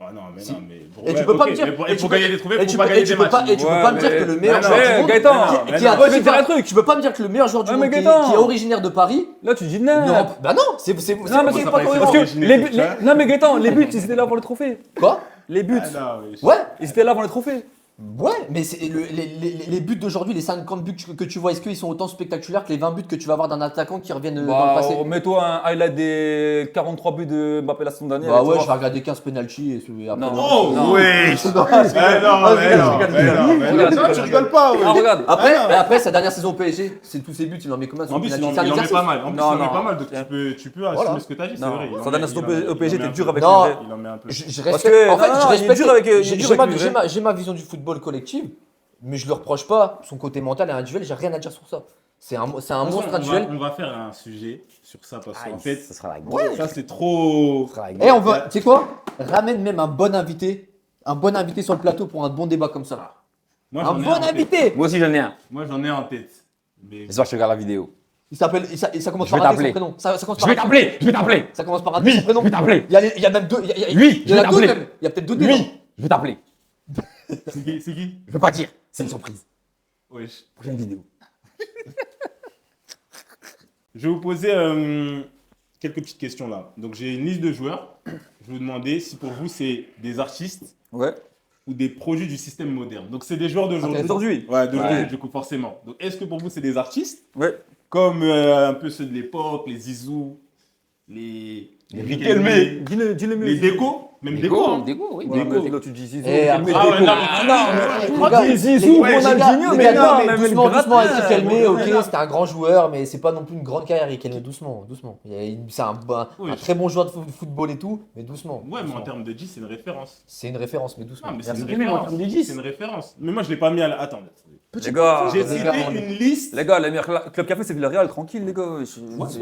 Ah non, mais Si. non, mais. Et tu peux pas me dire. Et pour et tu gagner peux- des trophées, et faut tu pas peux- gagner et tu des peux matchs. pas- et tu peux pas me dire que le meilleur mais joueur non, du monde. Gaëtan, mais qui a non. Ouais, mais dire un truc. Tu peux pas me dire que le meilleur joueur du Ouais, monde mais qui est Gaëtan. originaire de Paris Là, tu dis ne non. remplit. Bah non, c'est Non, mais c'est c'est pas pas cohérent. Parce que originaire, les buts. tout ça. Non, mais Gaëtan, les buts, ils étaient là pour le trophée. Quoi? Les buts, Ah non, mais- Ouais. ils étaient là pour le trophée. Ouais, mais les buts d'aujourd'hui, les 50 buts que tu vois, est-ce qu'ils sont autant spectaculaires que les 20 buts que tu vas avoir d'un attaquant qui reviennent dans le passé? Mets-toi un highlight des 43 buts de Mbappé la saison dernière. Bah et tu ouais, vas je vais regarder 15 penalties et après. Non. Oh, Non. wesh. Non, Mais non, mais non, Regarde, tu rigoles pas, Ah, wesh. regarde. Après, sa dernière saison au PSG, c'est tous ses buts, il en met combien sur En plus, il penalty? en C'est un met exercice. pas mal. En plus, Non, il en met non. pas mal. Donc, tu peux assumer Voilà. ce que tu as dit, c'est Non, vrai. sa dernière saison au PSG était dur avec Non. les vrais. Il en met un peu. Je Parce respecte. que- En fait, non, je il est respecte. dur avec- il est j'ai- dur j'ai avec ma- lui, j'ai vrai. ma- J'ai ma vision du football collective, mais je le reproche pas son côté mental et individuel. J'ai rien à dire sur ça. C'est un monstre individuel. On va faire un sujet sur ça parce qu'en fait, ça sera la ouais, ça c'est trop. Ça sera la Et on va, tu sais quoi? Ramène même un bon invité sur le plateau pour un bon débat comme ça. Moi, Un j'en ai bon en tête. invité. Moi aussi j'en ai un. Moi, j'en ai en tête. Mais Ce soir je regarde la vidéo. Il s'appelle, ça commence Je vais par un T, son t'appeler. prénom. Ça commence Je par vais un T. t'appeler, je vais t'appeler. Ça commence par un T, son prénom. Je vais t'appeler. Il y a même deux. Oui, il y en je a vais deux t'appeler. même. Il y a peut-être deux dedans. Oui, je vais t'appeler. c'est qui? C'est qui? Je veux pas dire. C'est une surprise. Wesh. Prochaine vidéo. Je vais vous poser quelques petites questions là. Donc, j'ai une liste de joueurs. Je vais vous demander si pour vous c'est des artistes Ouais. ou des produits du système moderne. Donc, c'est des joueurs d'aujourd'hui. D'aujourd'hui. Ouais, d'aujourd'hui, Ouais. du coup, forcément. Donc, est-ce que pour vous c'est des artistes Ouais. comme un peu ceux de l'époque, les Zizou, les Riquelme. Dis-le mieux. les décos, même déco. Hein. Déco, oui. Ouais, Déco. mais là, tu dis Zizou. Et après- Ah ouais, non, Les crois gars, que Zizou, les gars, Ronaldinho, les mais gars, non, mais mais doucement, le doucement avec gratin, Riquelme, ouais, ok, ouais. c'était un grand joueur, mais c'est pas non plus une grande carrière, Riquelme, doucement, doucement. C'est un Oui. très bon joueur de football et tout, mais doucement. Ouais, mais en doucement. termes de 10, c'est une référence. C'est une référence, mais doucement. Non, mais c'est Merci. une référence. C'est une référence. Mais moi, je l'ai pas mis à la. Attends. Les gars, J'ai les cité gars, une liste. les gars, le meilleur club qu'a fait, c'est Villarreal, tranquille, les gars.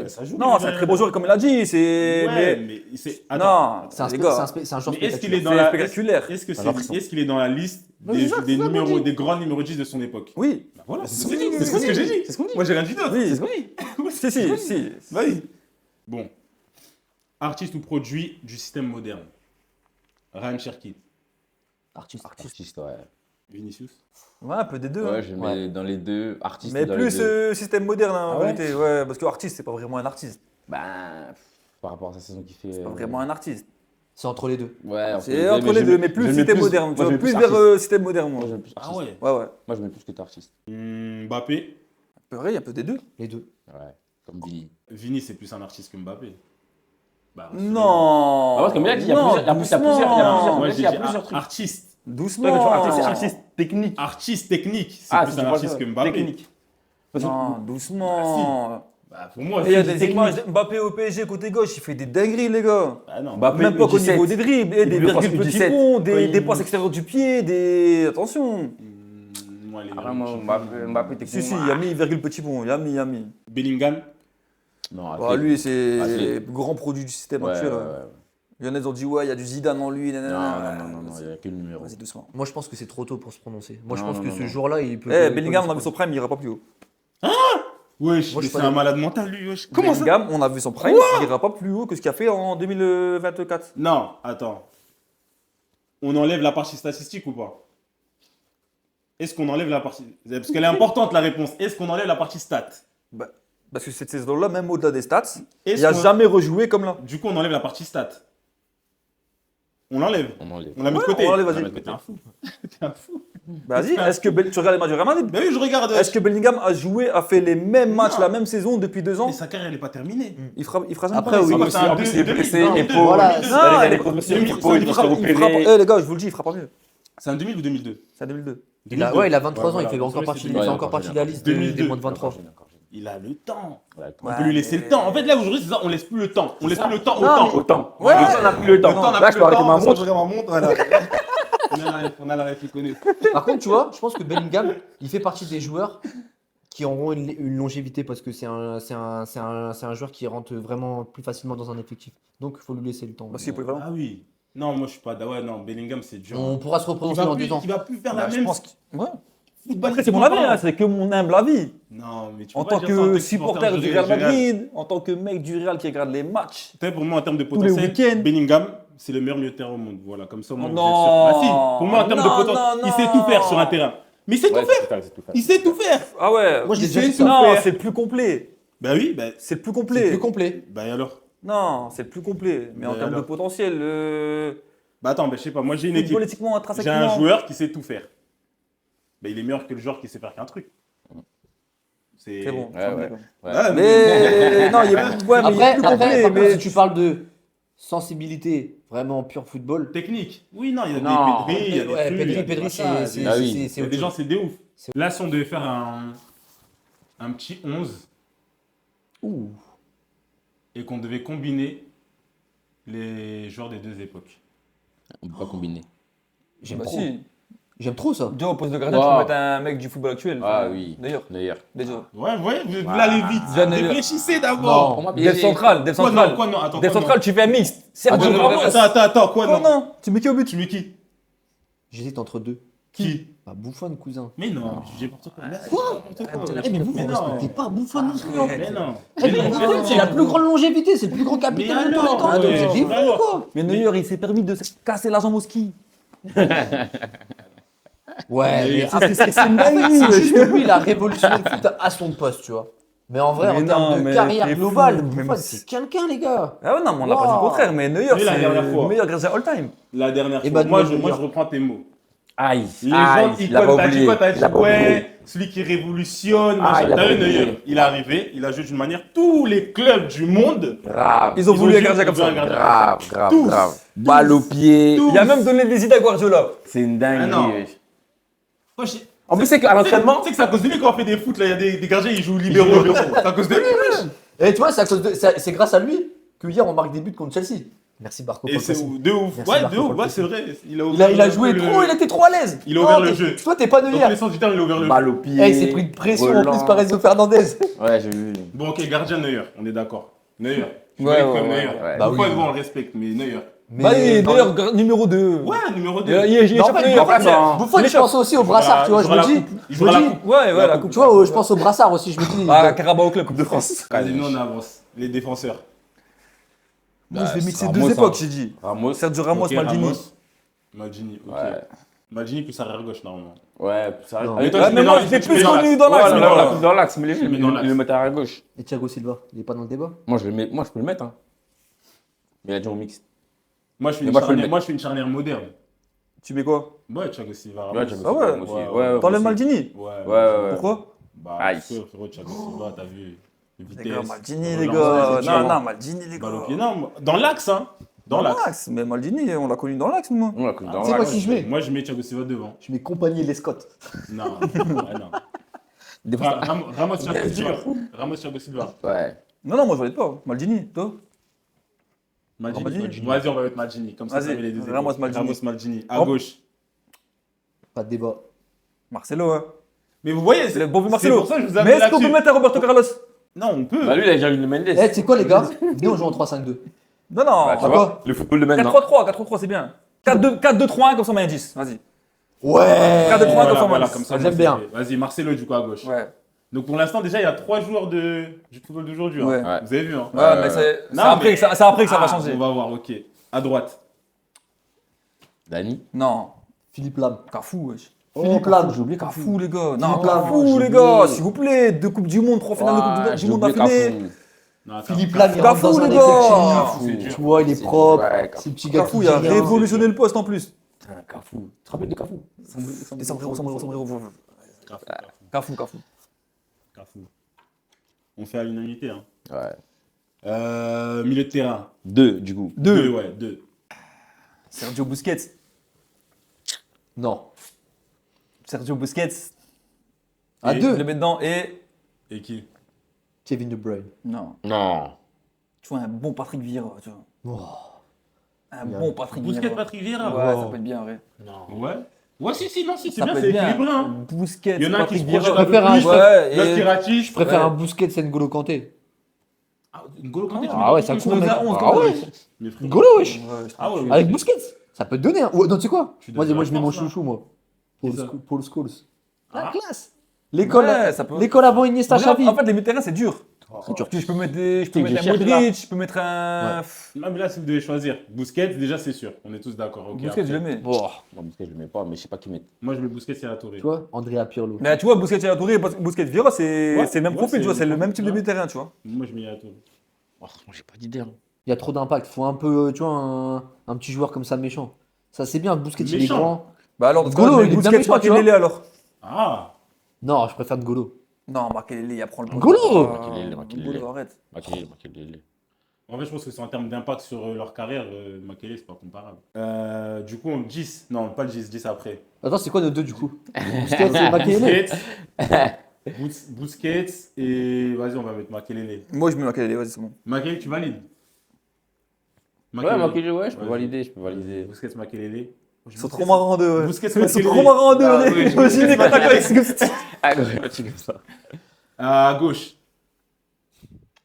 Ça joue. Non, c'est un très beau joueur, comme il a dit. C'est. Ouais, Mais. mais c'est. Attends. Non, C'est un, les spé- gars. c'est un joueur Mais est-ce qu'il est spectaculaire. dans C'est la. spectaculaire. Est-ce qu'il est dans la liste des numéros, des grands numéros 10 de son époque? Oui. Bah voilà, C'est c'est ce ce qu'on dit, c'est ce que j'ai dit. C'est ce qu'on dit. Moi, j'ai rien dit d'autre. Oui. C'est ce qu'on dit. Si, si. Vas-y. Bon. Artiste ou produit du système moderne. Ryan Cherki. Artiste. Artiste, ouais. Vinicius. Ouais, un peu des deux. hein. Ouais, je mets dans les deux. Artiste Mais dans plus les deux. système moderne, hein, en Ah ouais vérité. Ouais, parce que artiste, c'est pas vraiment un artiste. Ben, par rapport à sa saison qu'il fait. C'est pas vraiment un artiste. C'est entre les deux. Ouais, C'est entre les deux, mais plus système moderne. Tu vois, plus vers système moderne, moi. Moi, je mets plus Ah artiste. ouais. Ouais, ouais. Moi, je mets plus que t'es artiste. Mbappé. Pareil, un peu des deux. Les deux. Ouais, comme Vini. Vini, c'est plus un artiste que Mbappé. Bah, Non. Ah ouais, comme il a dit, il y a Non, plusieurs- il y a plusieurs- il y a doucement. Moi, il j'ai y a dit plusieurs trucs. artiste. Doucement. artiste technique. Artiste technique, c'est Ah, plus si un tu artiste parles que de Mbappé. technique. Non, doucement. Bah, pour moi, Et il y a c'est des technique. images de Mbappé au PSG côté gauche, il fait des dingueries, les gars. Ah non. Mbappé, Même pas qu'au U17. niveau des dribbles, et des Il peut passer virgules petits U17. ponts, Quand des il- passes extérieures du pied, des. Attention. Moi, les Ah, moi, Mbappé, technique. Si, il a mis virgule petit pont, il a mis. Bellingham. Non, Bah, lui, c'est Athlète. le grand produit du système Ouais, actuel. ouais, hein. ouais. Il y en a qui ont dit, ouais, il y a du Zidane en lui. Non, nanana. non, non, non, il n'y a que le numéro. Vas-y, doucement. Moi, je pense que c'est trop tôt pour se prononcer. Moi, je Non, pense non, que non, ce non. jour-là, il peut. Eh, Bellingham, on a vu son prime, il ira pas plus haut. Wesh, Moi, je mais suis c'est pas un malade mental, lui. Wesh. Comment ça? Bellingham, on a vu son prime, il ira pas plus haut que ce qu'il a fait en 2024. Non, attends. On enlève la partie statistique ou pas? Est-ce qu'on enlève la partie. Parce qu'elle est importante, la réponse. Est-ce qu'on enlève la partie stat? Bah, parce que cette saison-là, même au-delà des stats, il Est-ce n'a qu'on- jamais rejoué comme là. Du coup, on enlève la partie stat. On l'enlève. On enlève. On la met de côté. on l'enlève, la vas-y. met de côté. T'es un fou. T'es un fou. Vas-y, est-ce que tu regardes les matchs du Real Madrid? Bah oui, je regarde. Est-ce que Bellingham a joué, a fait les mêmes matchs Non. la même saison depuis 2 ans? Mais sa carrière, elle n'est pas terminée. Il fera jamais Après, pareil. oui. C'est quoi, plus, c'est un en plus, il est 2000, blessé, 2002, épaule. Voilà. 2002. Non, Il a il- des progressions il- d'épaule, il il doit fera- se Il fera repérer. pas- les gars, je vous le dis, il fera pas mieux. C'est un 2000 ou 2002? C'est un 2002. Il a 23 ans, voilà. il fait encore Ouais, partie, c'est il bien. fait Ouais, encore encore partie de la jeune, liste 2002. des moins de 23. Il a le temps. Ouais, On peut lui laisser le temps. En fait, là, aujourd'hui, c'est ça, on laisse plus le temps. On laisse plus le temps au Non, temps. Autant. Ouais. On n'a plus le temps. Le temps, on a Là, plus je le peux arrêter temps, ma on montre. change vraiment montre, voilà. On a la ref, il connaît. Par contre, tu vois, je pense que Bellingham, il fait partie des joueurs qui auront une longévité parce que c'est un joueur qui rentre vraiment plus facilement dans un effectif. Donc, il faut lui laisser le temps. Parce qu'il est polyvalent. Ah oui. Non, moi je suis pas. Ouais, non, Bellingham c'est dur. On pourra se Il représenter va, dans plus, 2 ans. il va plus faire Bah, la je même. pense que. Ouais. football Après, c'est mon avis, hein, c'est que mon humble avis. Non, mais tu En peux pas tant dire ça que supporter du Real Real. Madrid, en tant que mec du Real qui regarde les matchs. Peut-être pour moi en termes de les potentiel, week-ends. Bellingham c'est le meilleur milieu de terrain au monde. Voilà, comme ça, moi, Oh vous êtes sûr. non. Ah si, pour moi en termes de Non, potentiel, non, il sait non. tout faire sur un terrain. Mais il sait Ouais, tout faire. c'est tout faire, c'est tout faire. Il sait tout faire. Ah ouais. Moi, je l'ai Il déjà sait fait tout ça. Non, faire. c'est le plus complet. Bah oui, bah, C'est le plus C'est complet. plus complet. bah et alors. Non, c'est le plus complet. Mais en Mais termes de alors potentiel, Bah attends, bah, je sais pas, moi j'ai une équipe. politiquement, J'ai intrinsèquement. un joueur qui sait tout faire. Bah, il est meilleur que le joueur qui sait faire qu'un truc. C'est bon. Ouais, ouais. Ouais, Mais non, il est ouais, mais il est Après, plus par complet. contre, Mais si tu parles de sensibilité, vraiment pur football. Technique. Oui, non, il y a Non. des Pedri, il y a des Ouais, trucs, il y a des Pedri, machins, c'est Ah oui. il y a autre des gens, chose. c'est des ouf. C'est- Là, si on devait faire un petit 11 Ouh. et qu'on devait combiner les joueurs des deux époques. On peut pas combiner. J'aime bah trop. si. J'aime trop ça. Déjà, au poste de gardien, tu Wow. peux mettre un mec du football actuel. Ah Enfin, oui. D'ailleurs, D'ailleurs. déjà. Ouais, vous allez vite. Jeanne- Réfléchissez d'abord. Pour moi, Def central, Def Quoi non, central. quoi non, attends. Def quoi central, tu fais un mixte. Sergio Attends, Ramos. Attends, quoi Oh non non, tu mets qui au but? Tu mets qui J'hésite entre deux. Qui Bah, Buffon, cousin. Mais non, j'ai n'importe quoi. Quoi Eh, mais vous, Mais vous non. respectez pas Buffon non plus. hein. Mais non. Eh, mais Buffon, c'est la plus grande longévité, c'est le plus grand capitaine de tous les temps. alors, Vous êtes des fous, alors. quoi. Mais Neuer, il s'est permis de se casser la jambe au ski. Ouais, mais C'est une c'est juste que lui, il a révolutionné le foot à son poste, tu vois. Mais en vrai, Mais en termes non, de mais carrière t'es globale, fou, Buffon, mais c'est quelqu'un, les gars. Ah ouais, non, mais on l'a pas dit le Wow. contraire. Mais Neuer, Mais la c'est dernière le fois. meilleur gardien all time. La dernière Et fois, bah, moi, Neuer. je reprends tes mots. Aïe. Les Aïe, gens, ils il a pas t'as dit oublié. quoi? T'as Il a dit pas oublié. ouais, celui qui révolutionne, Ah, machin. il a T'as pas vu oublié. Neuer? Il est arrivé, il a joué d'une manière. Tous les clubs du monde, Grave. Ils ont voulu un gardien comme ils ont ça. un gardien. Grave, grave, Tous. grave. Balle au pied. Tous. Il a même donné des idées à Guardiola. C'est une Ah non. dinguerie. wesh. Moi, En plus, c'est qu'à l'entraînement. Tu sais que c'est à cause de lui qu'on fait des foot, là, il y a des gardiens, ils jouent libéraux. C'est à cause de lui, wesh. Et tu vois, c'est grâce à lui que hier on marque des buts contre Chelsea. Merci Barco. Et pour c'est le passé. de ouf. Merci, Ouais, Marco, de ouf, pour le ouais, c'est vrai. Il a joué trop, il était trop à l'aise. Il a ouvert Non, le t'es- jeu. Toi, t'es pas Dans tous Neuer. les sens du terme, il a ouvert le jeu. Balle au pied. Eh, il s'est pris de pression en Volant. plus par Enzo Fernandez. Ouais, j'ai vu. Bon, ok, gardien Neuer, on est d'accord. Neuer. Je Ouais, vois ouais, comme ouais, Neuer. ouais. Bah Pourquoi oui. on le respecte, mais Neuer. Mais Bah, il est dans- Neuer numéro 2. Ouais, numéro 2. Il est Non, champion mais Neuer. attends. Buffon, je pense aussi au brassard, tu vois, je me dis. Il Je me jouera la dis. coupe. Ouais, ouais, la La coupe. Tu vois, je pense au brassard aussi, je me dis. Ah, Carabao Club, Coupe de France. Vas-y, nous on avance. Les défenseurs. Moi, je vais mixer Ramos, deux époques, hein. j'ai dit. Ramos. Sergio Ramos, Ok, Maldini. Ramos. Maldini, ok. Ouais. Maldini plus arrière gauche normalement. Ouais, ça Non. arrive. Mais toi, Ouais, tu mais mets moi, dans- je l'ai tu plus mets dans connu l'axe. dans l'axe. Ouais, moi. non, la coupe dans l'axe, mais les Je le mets dans il l'axe. le mettait à gauche. Et Thiago Silva, il est pas dans le débat. Moi, je peux le mettre. Hein. Mais il a dit on mixte. Moi je fais Mais une moi, je peux le charnière- mettre. moi, je fais une charnière moderne. Tu mets quoi? Ouais, Thiago Silva. Ouais, Ramos. Thiago Ah ouais. Silva, moi aussi. Ouais, Ouais, ouais, T'enlèves moi aussi. Maldini? Ouais, Ouais. Pourquoi? Bah, Aïe. frérot, Thiago Silva, t'as vu. Les gars, Vitesse. Maldini, les relance, gars. c'est Non, dur. non, Maldini, les Balle au gars. pied. Non, moi- dans l'axe, hein. Dans l'axe. Mais Maldini, on l'a connu dans l'axe, moi. On l'a connu dans C'est quoi l'axe. qui je mets? Moi je mets Thiago Silva devant. Je mets compagnie les Scott. Non, ouais, non. Des fois, Ramos, Thiago Silva. Ramos, Thiago Silva. Ouais. Non, moi, je valide pas. Maldini, toi? Maldini. Vas-y, on va mettre Maldini. Comme ça, Vas-y, ça met les deux Ramos, époques. Maldini. Ramos, Maldini. À Hop. gauche. Pas de débat. Marcelo, hein. Mais vous voyez, C'est c'est le bon vieux c'est Marcelo. pour ça que je vous Mais amène est-ce qu'on peut là-dessus. mettre un Roberto Carlos? Non, on peut. Bah, lui, il a déjà vu le Mendes. Eh, tu sais quoi, les gars? Venez, on joue en 3-5-2. Non, non. Bah, tu Ah, vois, quoi le football de maintenant. 4-3-3, 4-3-3, c'est bien. 4-2-3-1, comme ça, on met un 10. Vas-y. Ouais. 4-2-3, Voilà, comme ça, voilà, Manis. comme ça, J'aime moi, bien. c'est fait. Vas-y, Marcelo du coup à gauche. Ouais. Donc pour l'instant, déjà, il y a 3 joueurs du football d'aujourd'hui. hein. Ouais. Ouais. Vous avez vu, hein. Ouais, mais c'est Non, après mais- que ça, c'est après que ça va Ah, changer. On va voir, ok. À droite. Dani. Non. Philippe Lam. Carfou, wesh. Philippe Lam. J'ai oublié Carfou, les gars. Non, Philippe Lam, Carfou, j'ai les oublié. gars. S'il vous plaît. 2 Coupes du Monde, 3 finales de Coupe du Monde d'affilée. Non, attends. Philippe Lam, il Carfou, rentre dans un les gars. effectif. Carfou, c'est dur. Tu vois, il est propre. Ouais, Carfou. C'est le petit gars Carfou, qui il a dit rien. révolutionné le poste en plus. Putain, Carfou. Tu te rappelles de Carfou? Sombrero. Carfou, Carfou. On fait à l'unanimité. Hein. Ouais. Milieu de terrain. 2, du coup. 2, ouais, 2. Sergio Busquets. Non. Sergio Busquets. À Et- Je 2. le mets dedans et. Et qui? Kevin De Bruyne. Non. Non. Tu vois, un bon Patrick Vieira. Tu vois. Oh. Un bon Patrick Vieira. Busquets, Patrick Vieira. Ouais, Wow. ça peut être bien, ouais. Ouais. Ouais, si, non, si, c'est Ça bien, peut c'est être bien. équilibré. Hein. Busquets, Il y en a un qui se Patrick projette Vieira. un peu préfère un- plus, je Ouais, l'autre et- qui ratisse. Je préfère Ouais. un Busquets N'Golo Kanté. Ah, N'Golo Kanté, tu Ah mets ouais, dans ça ton court, onze, mec. à 11, Ah quand ouais. même. Mais frère, N'Golo, wesh. Ah ouais, Avec Busquets, ça peut te donner. Hein. Non, tu sais quoi? Tu Moi, donnes moi la je mets mon force, là. chouchou, moi. Qui ça Paul Scholes. La Ah. classe. L'école Ouais, ça peut- l'école avant Iniesta Xavi. En fait, les milieux de terrain, c'est dur. C'est dur. Je peux mettre, je peux C'est mettre que un je cherche, Modric, je peux mettre un. Non, mais là, si vous devez choisir, Busquets, déjà, c'est sûr. On est tous d'accord. ok, Busquets, après. je le mets. Bon, Non, Busquets, je le mets pas, mais je sais pas qui mettre. Moi, je mets Busquets et la Touré. tu vois, Andrea Pirlo. Mais tu vois, Busquets et Touré, Busquets Vieira, c'est Ouais, le même ouais, profil, tu vois, c'est c'est le le même type de profil, milieu de terrain, tu vois. Moi, je mets la Touré. Oh, franchement, j'ai pas d'idée. Hein. Il y a trop d'impact. Faut un peu, tu vois, un petit joueur comme ça méchant. Ça, c'est bien. Busquets, il est Méchant. grand. Bah alors, dans ce N'Golo, cas-là, je il mets est bien Busquets, méchant, tu Makelele alors. Ah, Non, je préfère N'Golo. Non, Makelele, il apprend le N'Golo Makelele. N'Golo, arrête. Makelele. en fait, je pense que c'est en termes d'impact sur leur carrière, Makelele, c'est pas comparable. Du coup, on 10. Non, pas le 10 après. Attends, c'est quoi nos deux du coup? Busquets et Makelele. Busquets et. Vas-y, on va mettre Makelele. Moi, je mets Makelele, vas-y, c'est bon. Makelele, tu valides Ouais, Makelele, ouais, je peux Vas-y. valider, je peux valider. Busquets, Makelele. Ils sont trop marrants deux, ouais. Busquets, Ils sont Makelele. trop marrants Ah, deux, ouais, les imaginez quand t'as avec ce Ah, ouais, tu comme ça. À gauche.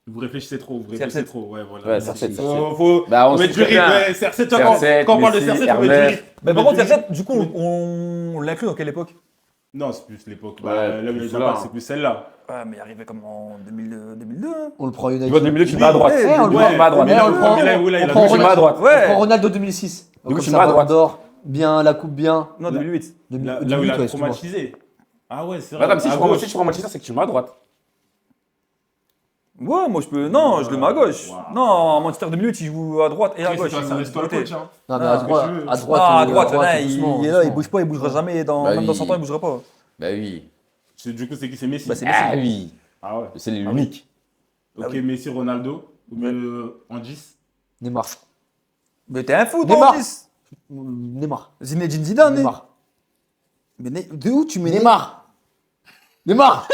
Vous réfléchissez trop, vous réfléchissez CR7. trop. Ouais, voilà. Ouais, CR7, Faut Bah, on mettre sait du rythme. bien. Ouais, CR7, tu vois, CR7, quand on parle de Messi, CR7, faut mettre du Hermès. rythme. Mais par Faut contre, mettre du CR7, du coup, on l'inclut dans quelle époque? Non, c'est plus l'époque. Ouais, Bah, là où il plus est déjà là, pas, hein. c'est plus celle-là. Ouais, mais il arrivait comme en 2002. Hein. On le prend United. Tu vois, 2002, tu le mets à droite. Eh, on le Tu le mets à droite. mais on le prend. mais là, où là, il On a prend bougé. Tu le mets à droite. On Ouais. prend Ronaldo 2006. Du coup, Comme tu ça, mets à droite. Ballon d'Or, bien, la coupe bien. Non, 2008. Là où il 2008, a ouais, excuse-moi. traumatisé. Ah ouais, c'est vrai. Bah, comme si À tu prends gauche. si tu prends Manchester, c'est que tu le mets à droite. Ouais, moi je peux. Non, je le mets à gauche. Wow. Non, Manchester 2008, il joue à droite et à Après, gauche. c'est pas- ça reste pas le coach. Hein. Non, mais Ah, à droite, que tu veux. à droite, Ah, à droite, là, doucement, il est là, il doucement. bouge pas, il bougera jamais. Bah Même dans oui. 100 ans, il bougera pas. Bah oui. Du coup, c'est qui? C'est Messi. Bah, c'est Ah oui. Ah ouais. C'est l'unique. Ok, Ah oui. Messi, Ronaldo. Ou bien en 10. Neymar. Mais t'es un fou, Neymar. toi, 10. Neymar. Zinedine Zidane. hein. Neymar. Mais de où tu mets Neymar. Neymar.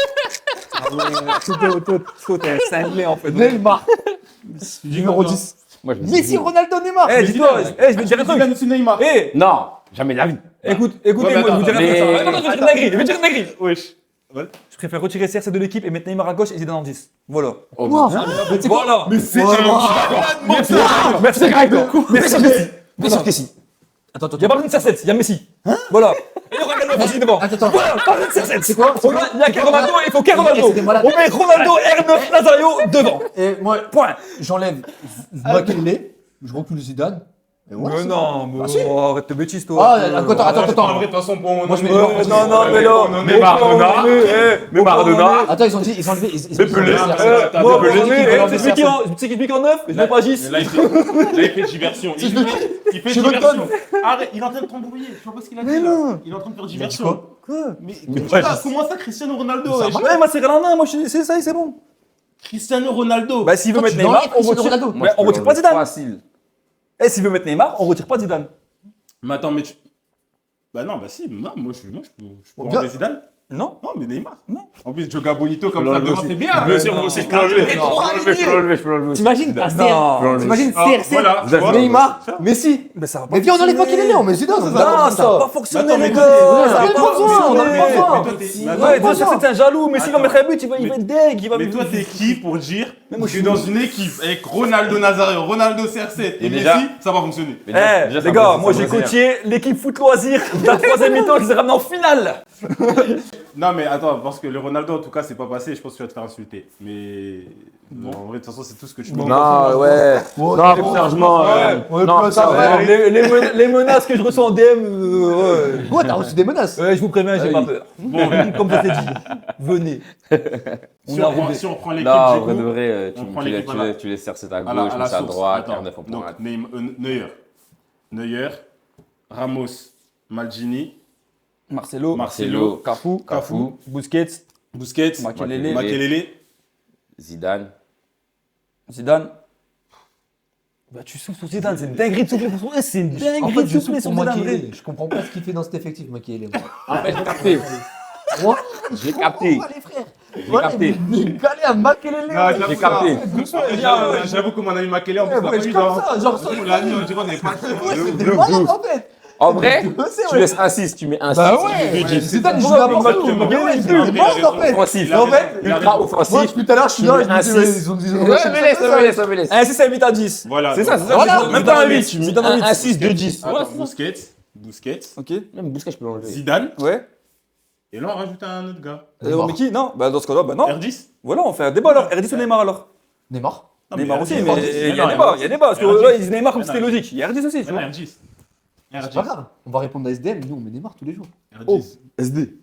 Toi, t'es un cinglé en fait. Neymar. Numéro Numéro 10. 10. Moi, je me dis Messi, vous. Ronaldo, Neymar. Eh, dis-toi, je vais te dire un truc. Zidane ou Neymar. Eh, Non, jamais de la vie. écoutez, Ouais, mais moi, je vous dirai un truc. mais- Attends, je vais dire une dinguerie, je vais dire une dinguerie. Wesh. Je préfère retirer CR7 de l'équipe et mettre Neymar à gauche et Zidane en 10. Voilà. Oh, Wow. Voilà. Mais c'est Merci, merci, merci, Messi. Attends, Il y a pas besoin de CR7, il y a Messi. Voilà. Et il y aura Ronaldo aussi devant. Attends. Voilà, pas besoin de CR7. C'est quoi Il y a que Ronaldo, il faut que Ronaldo. c'est des malades. On met Ronaldo, R9, Nazario devant. Et moi, Point. j'enlève Makelele, je recule Zidane. Et voilà, Mais c'est non, bon. mais Ah, si. arrête de bêtises, toi. Ah, attends. En vrai, de toute façon, pour Moi, je mets Non, mais là. Mais Maradona. Mais Maradona. Attends, ils ont enlevé. Ils ont Pelé. enlevé- Moi, Pelé, c'est celui qui en 9, je mets pas 10. Là, il fait diversion. Il fait Je me diversion. Arrête, il est en train de t'embrouiller. Tu vois pas ce qu'il a dit là? Il est en train de faire diversion. Quoi? Mais ouais, comment ça, Cristiano Ronaldo? Ouais, moi, c'est Relandin, moi, c'est ça, c'est bon. Cristiano Ronaldo. Bah, s'il veut Toi, mettre tu Neymar, l'enlèves, on Cristiano retire. Ronaldo. Mais on retire pas Zidane. Facile. Et s'il veut mettre Neymar, on retire pas Zidane. Mais attends, mais tu. Bah non, bah si, moi je peux Bien. enlever Zidane. Non? Non, mais Neymar. Non. En plus, Joga Bonito comme ça l'enlever devant, aussi. c'est bien. Bien sûr, moi aussi, je peux l'enlever. Je peux l'enlever. T'imagines t'as Non. T'imagines Ah, CR7, voilà, tu vois. Neymar, Messi. Mais ça va pas. Mais viens, on enlève pas qu'il est né, on met Zidane. Non, ça va pas fonctionner, Attends, mais les toi, gars. t'es- Ça va mais pas toi, on fonctionner. a pas besoin. Mais toi, t'es- Ouais, pas déjà, besoin. c'est un jaloux, mais s'il va Attends. mettre un but, il va être deg. Il va Mais toi, t'es qui pour dire Mais moi, que je suis dans une équipe avec Ronaldo Nazario, Ronaldo CR7 et Et déjà- Messi, ça va fonctionner. Mais déjà, Eh, ça les gars, va- moi ça j'ai va coaché l'équipe foot loisir de la troisième mi-temps qui s'est ramené en finale. Non, mais attends, parce que le Ronaldo, en tout cas, c'est pas passé. Je pense que tu vas te faire insulter. Mais bon, en vrai, de toute façon, c'est tout ce que je peux dire. Non, ouais. Non, sérieusement. Non, ça va. Les menaces que je reçois en DM, ouais. Ouais, t'as reçu des menaces. Ouais, je vous préviens, j'ai Ah pas oui. peur. Bon, comme je t'ai dit, venez. Si On a on prend- roulé. si on prend l'équipe, Non, en du vrai de coup, vrai, on prend l'équipe à la- tu laisses CR7 à à la gauche, Messi à source. droite, Attends, R9 en donc, pointe. Neuer, Ramos, Maldini, Marcelo, Marcelo, Cafu, Cafu, Busquets, Busquets, Makelele, Makelele. Zidane. Zidane. Bah tu souffles sur Zidane, c'est une dinguerie de souffler sur Zidane, c'est une En dinguerie fait, de je souffler souffle sur pour Zidane. Makelele. Je comprends pas ce qu'il fait dans cet effectif, Makelele. J'ai capté. Moi, J'ai capté. les frères. J'ai capté. Il est calé à Makelele. J'ai capté. J'avoue que mon ami Makelele, en plus, on l'a pas Ouais, eu comme dans. ça, genre ça. On l'a mis, on dirait qu'on n'est pas. Ouais, c'est des malades en fait. En vrai, C'est tu laisses un 6, tu mets un 6. Bah ouais. Zidane, il joue n'importe où. Il mange en fait. Offensif. En fait, Ultra moi offensif. tout à l'heure, je suis Tu là, mets je un me dis, mais 6. ils ont dit. Ouais, me laisse. Un 6 à 8 à 10. Voilà. C'est ça, c'est ça. Voilà. Même pas un 8. Tu mets Zidane en 8. un 6, 2, 10. Attends, Busquets. Ok. Même Bousquet, je peux l'enlever. Zidane. Ouais. Et là, on rajoute un autre gars. Mais qui? Non. Bah dans ce cas-là, bah non. R10. Voilà, on fait un débat alors. R10 ou Neymar alors? Neymar. Non, Neymar mais aussi, R10, mais il y a débat. Il y a débat. Parce que là, ils disent Neymar comme c'était logique. Il y a R10 aussi, tu vois. R10. C'est pas grave. On va répondre à SDM, nous on met Neymar tous les jours. R10. SD.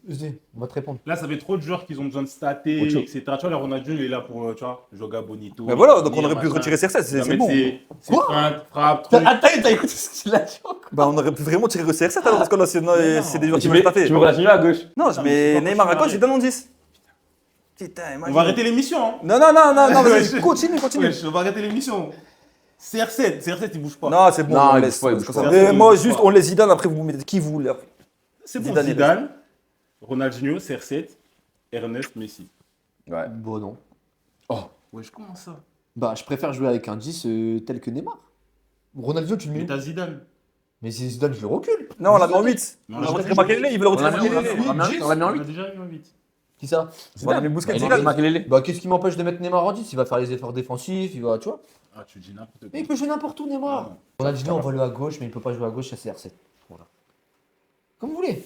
On va te répondre. Là, ça fait trop de joueurs qui ont besoin de stater, Autre chose. etc. Tu vois, là, Ronaldo, il est là pour, tu vois, Joga Bonito. Mais voilà, donc on aurait pu machin. retirer CR7, Il va c'est mettre bon. ses Quoi feintes, frappes, trucs. Attends, t'as écouté ce qu'il a dit encore. Bah on aurait pu vraiment tirer le CR7 alors, parce que là, c'est des joueurs qui Tu veulent mets stater. Ronaldinho à gauche. Non, je Non, mais mets c'est pas Neymar à possible, gauche, je donne en 10. Putain, On imagine. va arrêter l'émission, hein. Non, vas-y, Ouais, continue. Wesh, on va arrêter l'émission. CR7, il bouge pas. Non, c'est bon, Non, on il laisse. bouge pas, il bouge comme pas. ça. CR7, Mais moi, il bouge juste, pas. on les Zidane, après vous mettez qui vous voulez. C'est bon, Zidane, il Zidane, Ronaldinho, CR7, Ernest, Messi. Ouais. Bon, non. Wesh, comment ça? Bah, je préfère jouer avec un 10 tel que Neymar. Ronaldo, tu le Mais mets. t'as Zidane. Mais si Zidane, je le recule. Non, on l'a mis en 8. Mais On a retiré Makelele, il veut le retirer Makelele. On l'a mis en On 8. a déjà mis en 8. Qui ça On a mis Busquets, Il Zidane. a Makelele. Bah, qu'est-ce qui m'empêche de mettre Neymar en 10? Il va faire les efforts défensifs, il va, tu vois. Ah, tu dis n'importe quoi. Mais il peut jouer n'importe où, Ah, Neymar. non. Ronaldinho, on va le à gauche, mais il peut pas jouer à gauche, c'est CR7. Voilà. Comme vous voulez.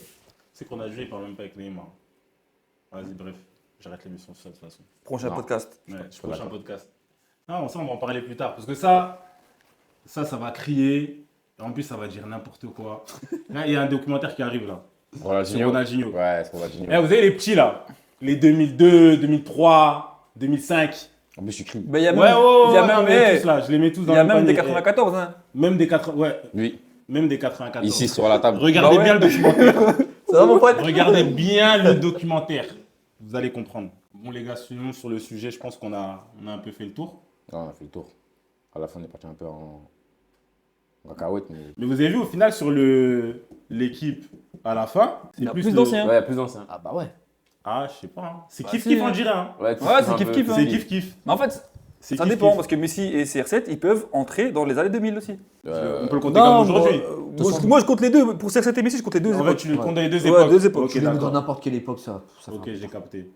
C'est qu'on a joué, il parle même pas avec Neymar. Vas-y, bref. J'arrête l'émission sur ça de toute façon. Prochain Non. podcast. Ouais, je prochain podcast. Non, ça, on va en parler plus tard. Parce que ça va crier. Et en plus, ça va dire n'importe quoi. Là, il y a un documentaire qui arrive là. Sur Ronaldinho. Ronaldinho. Ouais, c'est Ronaldinho. Eh, vous avez les petits là. Les 2002, 2003, 2005. En plus, tu cries. Mais il y a Ouais, même, il y a ouais, même, on met eh, tous là. Je les mets tous il dans y a le même panier. des 94, hein. Même des 80. Ouais, Oui. même des 94. Ici, sur la table. Regardez Bah ouais. bien le documentaire. Ça va, mon pote? Regardez bien le documentaire. Vous allez comprendre. Bon, les gars, sinon, sur le sujet, je pense qu'on a un peu fait le tour. Non, on a fait le tour. À la fin, on est parti un peu en cacahuète, mais. Mais vous avez vu au final sur l'équipe à la fin, Il y a c'est plus de- d'anciens. Ouais, plus d'anciens. Ah, bah ouais. Ah, je sais pas. Hein. C'est Bah, kiff si, kiff, hein. on dirait. Hein. Ouais, c'est kiff-kiff, hein. C'est kiff kiff. Mais en fait, C'est ça kiff, dépend, kiff. parce que Messi et CR7, ils peuvent entrer dans les années 2000 aussi. On peut le compter comme aujourd'hui. Moi, je compte les deux. Pour CR7 et Messi, je compte les deux. En fait, tu le comptes dans les deux Ouais, époques. deux époques. Ok, Tu les mets dans d'accord. n'importe quelle époque, ça. Ok, j'ai capté.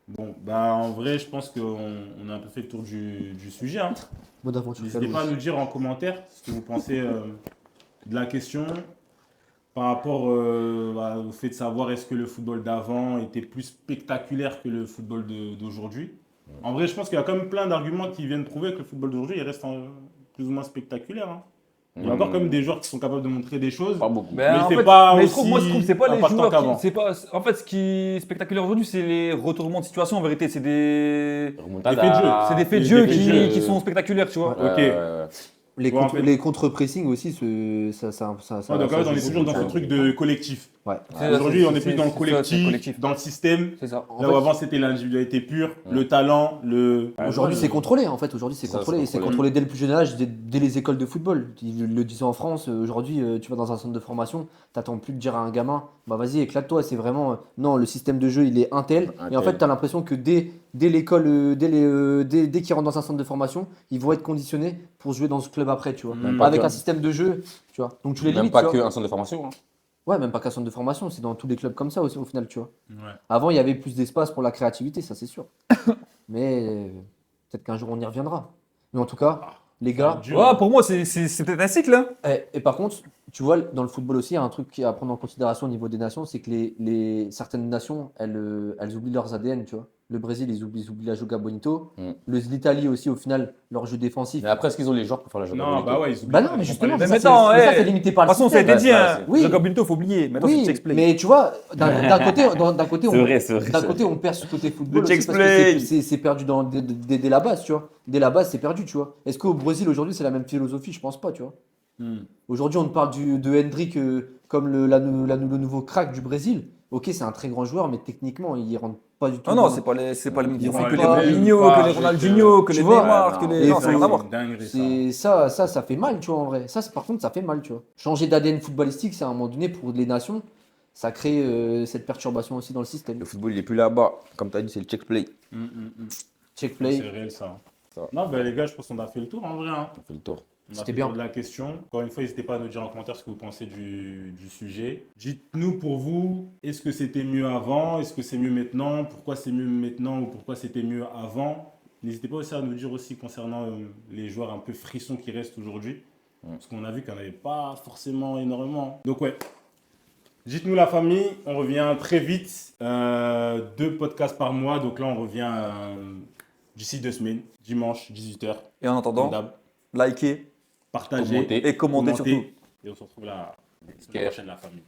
Bon, bah en vrai, je pense qu'on a un peu fait le tour du sujet. Hein. Mode aventure. N'hésitez pas à nous dire en commentaire ce que vous pensez de la question par rapport au fait de savoir est-ce que le football d'avant était plus spectaculaire que le football d'aujourd'hui. En vrai, je pense qu'il y a quand même plein d'arguments qui viennent prouver que le football d'aujourd'hui il reste plus ou moins spectaculaire. Hein. Il y a encore quand même des joueurs qui sont capables de montrer des choses. Pas beaucoup. Mais c'est pas mais aussi moi, je trouve que c'est pas les impactant joueurs qu'avant. qui. C'est pas, en fait, ce qui est spectaculaire aujourd'hui, c'est les retournements de situation. En vérité, c'est des. Remontada. Des faits de jeu. C'est des faits de des jeu faits de jeu. qui sont spectaculaires, tu vois. Ok. Les, Ouais, en fait. les contre-pressing aussi, ça. Ouais, donc en fait, on est toujours dans ce truc de collectif. Ouais. Aujourd'hui, on est plus dans le c'est ça, c'est collectif, dans le système. C'est ça. En Là fait, où avant, c'était l'individualité pure, le talent, le. Aujourd'hui, c'est contrôlé en fait. Aujourd'hui, c'est Ça, contrôlé. c'est Et c'est contrôlé. contrôlé dès le plus jeune âge, dès les écoles de football. Ils le disaient en France. Aujourd'hui, tu vas dans un centre de formation, t'attends plus de dire à un gamin, bah vas-y, éclate-toi. C'est vraiment non, le système de jeu, il est un tel. Un Et en tel. fait, t'as l'impression que dès l'école, dès qu'ils rentrent dans un centre de formation, ils vont être conditionnés pour jouer dans ce club après, tu vois. Même pas Avec que- un système de jeu, tu vois. Donc tu les Même limites. pas tu vois. qu'un centre de formation. Hein. Ouais, même pas qu'un centre de formation. C'est dans tous les clubs comme ça aussi, au final, tu vois. Ouais. Avant, il y avait plus d'espace pour la créativité, ça c'est sûr. Mais peut-être qu'un jour on y reviendra. Mais en tout cas, les gars. Dur. Ouais, pour moi, c'est peut-être un cycle. Hein. Et par contre, tu vois, dans le football aussi, il y a un truc à prendre en considération au niveau des nations, c'est que certaines nations, elles oublient leurs ADN, tu vois. Le Brésil, ils oublient la Joga Bonito. L'Italie aussi, au final, leur jeu défensif. Mais après, est-ce qu'ils ont les joueurs pour faire la journée Non, bah ouais, ils oublient. Bah non, mais justement, Mais ça, maintenant, mais ça, ouais. c'est limité par De toute le façon, ça a système. été dit. Hein. c'est- Oui. Jacob Binto, faut oublier. Maintenant, Oui, c'est t'expliques. mais tu vois, d'un côté, C'est vrai, c'est vrai. d'un côté, on perd ce côté football Le aussi parce que Chex-Play. c'est perdu dès la base, tu vois. Dès la base, c'est perdu, tu vois. Est-ce qu'au Brésil, aujourd'hui, c'est la même philosophie? Je pense pas, tu vois. Aujourd'hui, on te parle de Hendrick comme le nouveau crack du Brésil. Ok, c'est un très grand joueur, mais techniquement, il rentre pas du tout. Non, non, dans- c'est pas les mêmes Ils profils vont que les pas- Robinho, pas que les avec, Ronaldinho, que tu les vois, Neymar, que non. les. Et Non, ça n'a rien à voir. Dinguerie, ça. Ça fait mal, tu vois, en vrai. Ça, par contre, ça fait mal, tu vois. Changer d'ADN footballistique, c'est à un moment donné, pour les nations, ça crée cette perturbation aussi dans le système. Le football, il est plus là-bas. Comme tu as dit, c'est le check play. Check C'est play. réel, ça. Ça. Non, bah les gars, je pense qu'on a fait le tour en vrai. Hein. On fait le tour. On a C'était fait le bien. tour de la question. Encore une fois, n'hésitez pas à nous dire en commentaire ce que vous pensez du sujet. Dites-nous pour vous, est-ce que c'était mieux avant? Est-ce que c'est mieux maintenant? Pourquoi c'est mieux maintenant ou pourquoi c'était mieux avant? N'hésitez pas aussi à nous dire aussi concernant les joueurs un peu frissons qui restent aujourd'hui. Parce qu'on a vu qu'il n'y en avait pas forcément énormément. Donc ouais, dites-nous la famille, on revient très vite. 2 podcasts par mois. Donc là, on revient d'ici 2 semaines, dimanche, 18h. Et en attendant, likez Partagez Commentez. et commentez surtout. Et on se retrouve la semaine prochaine, la famille.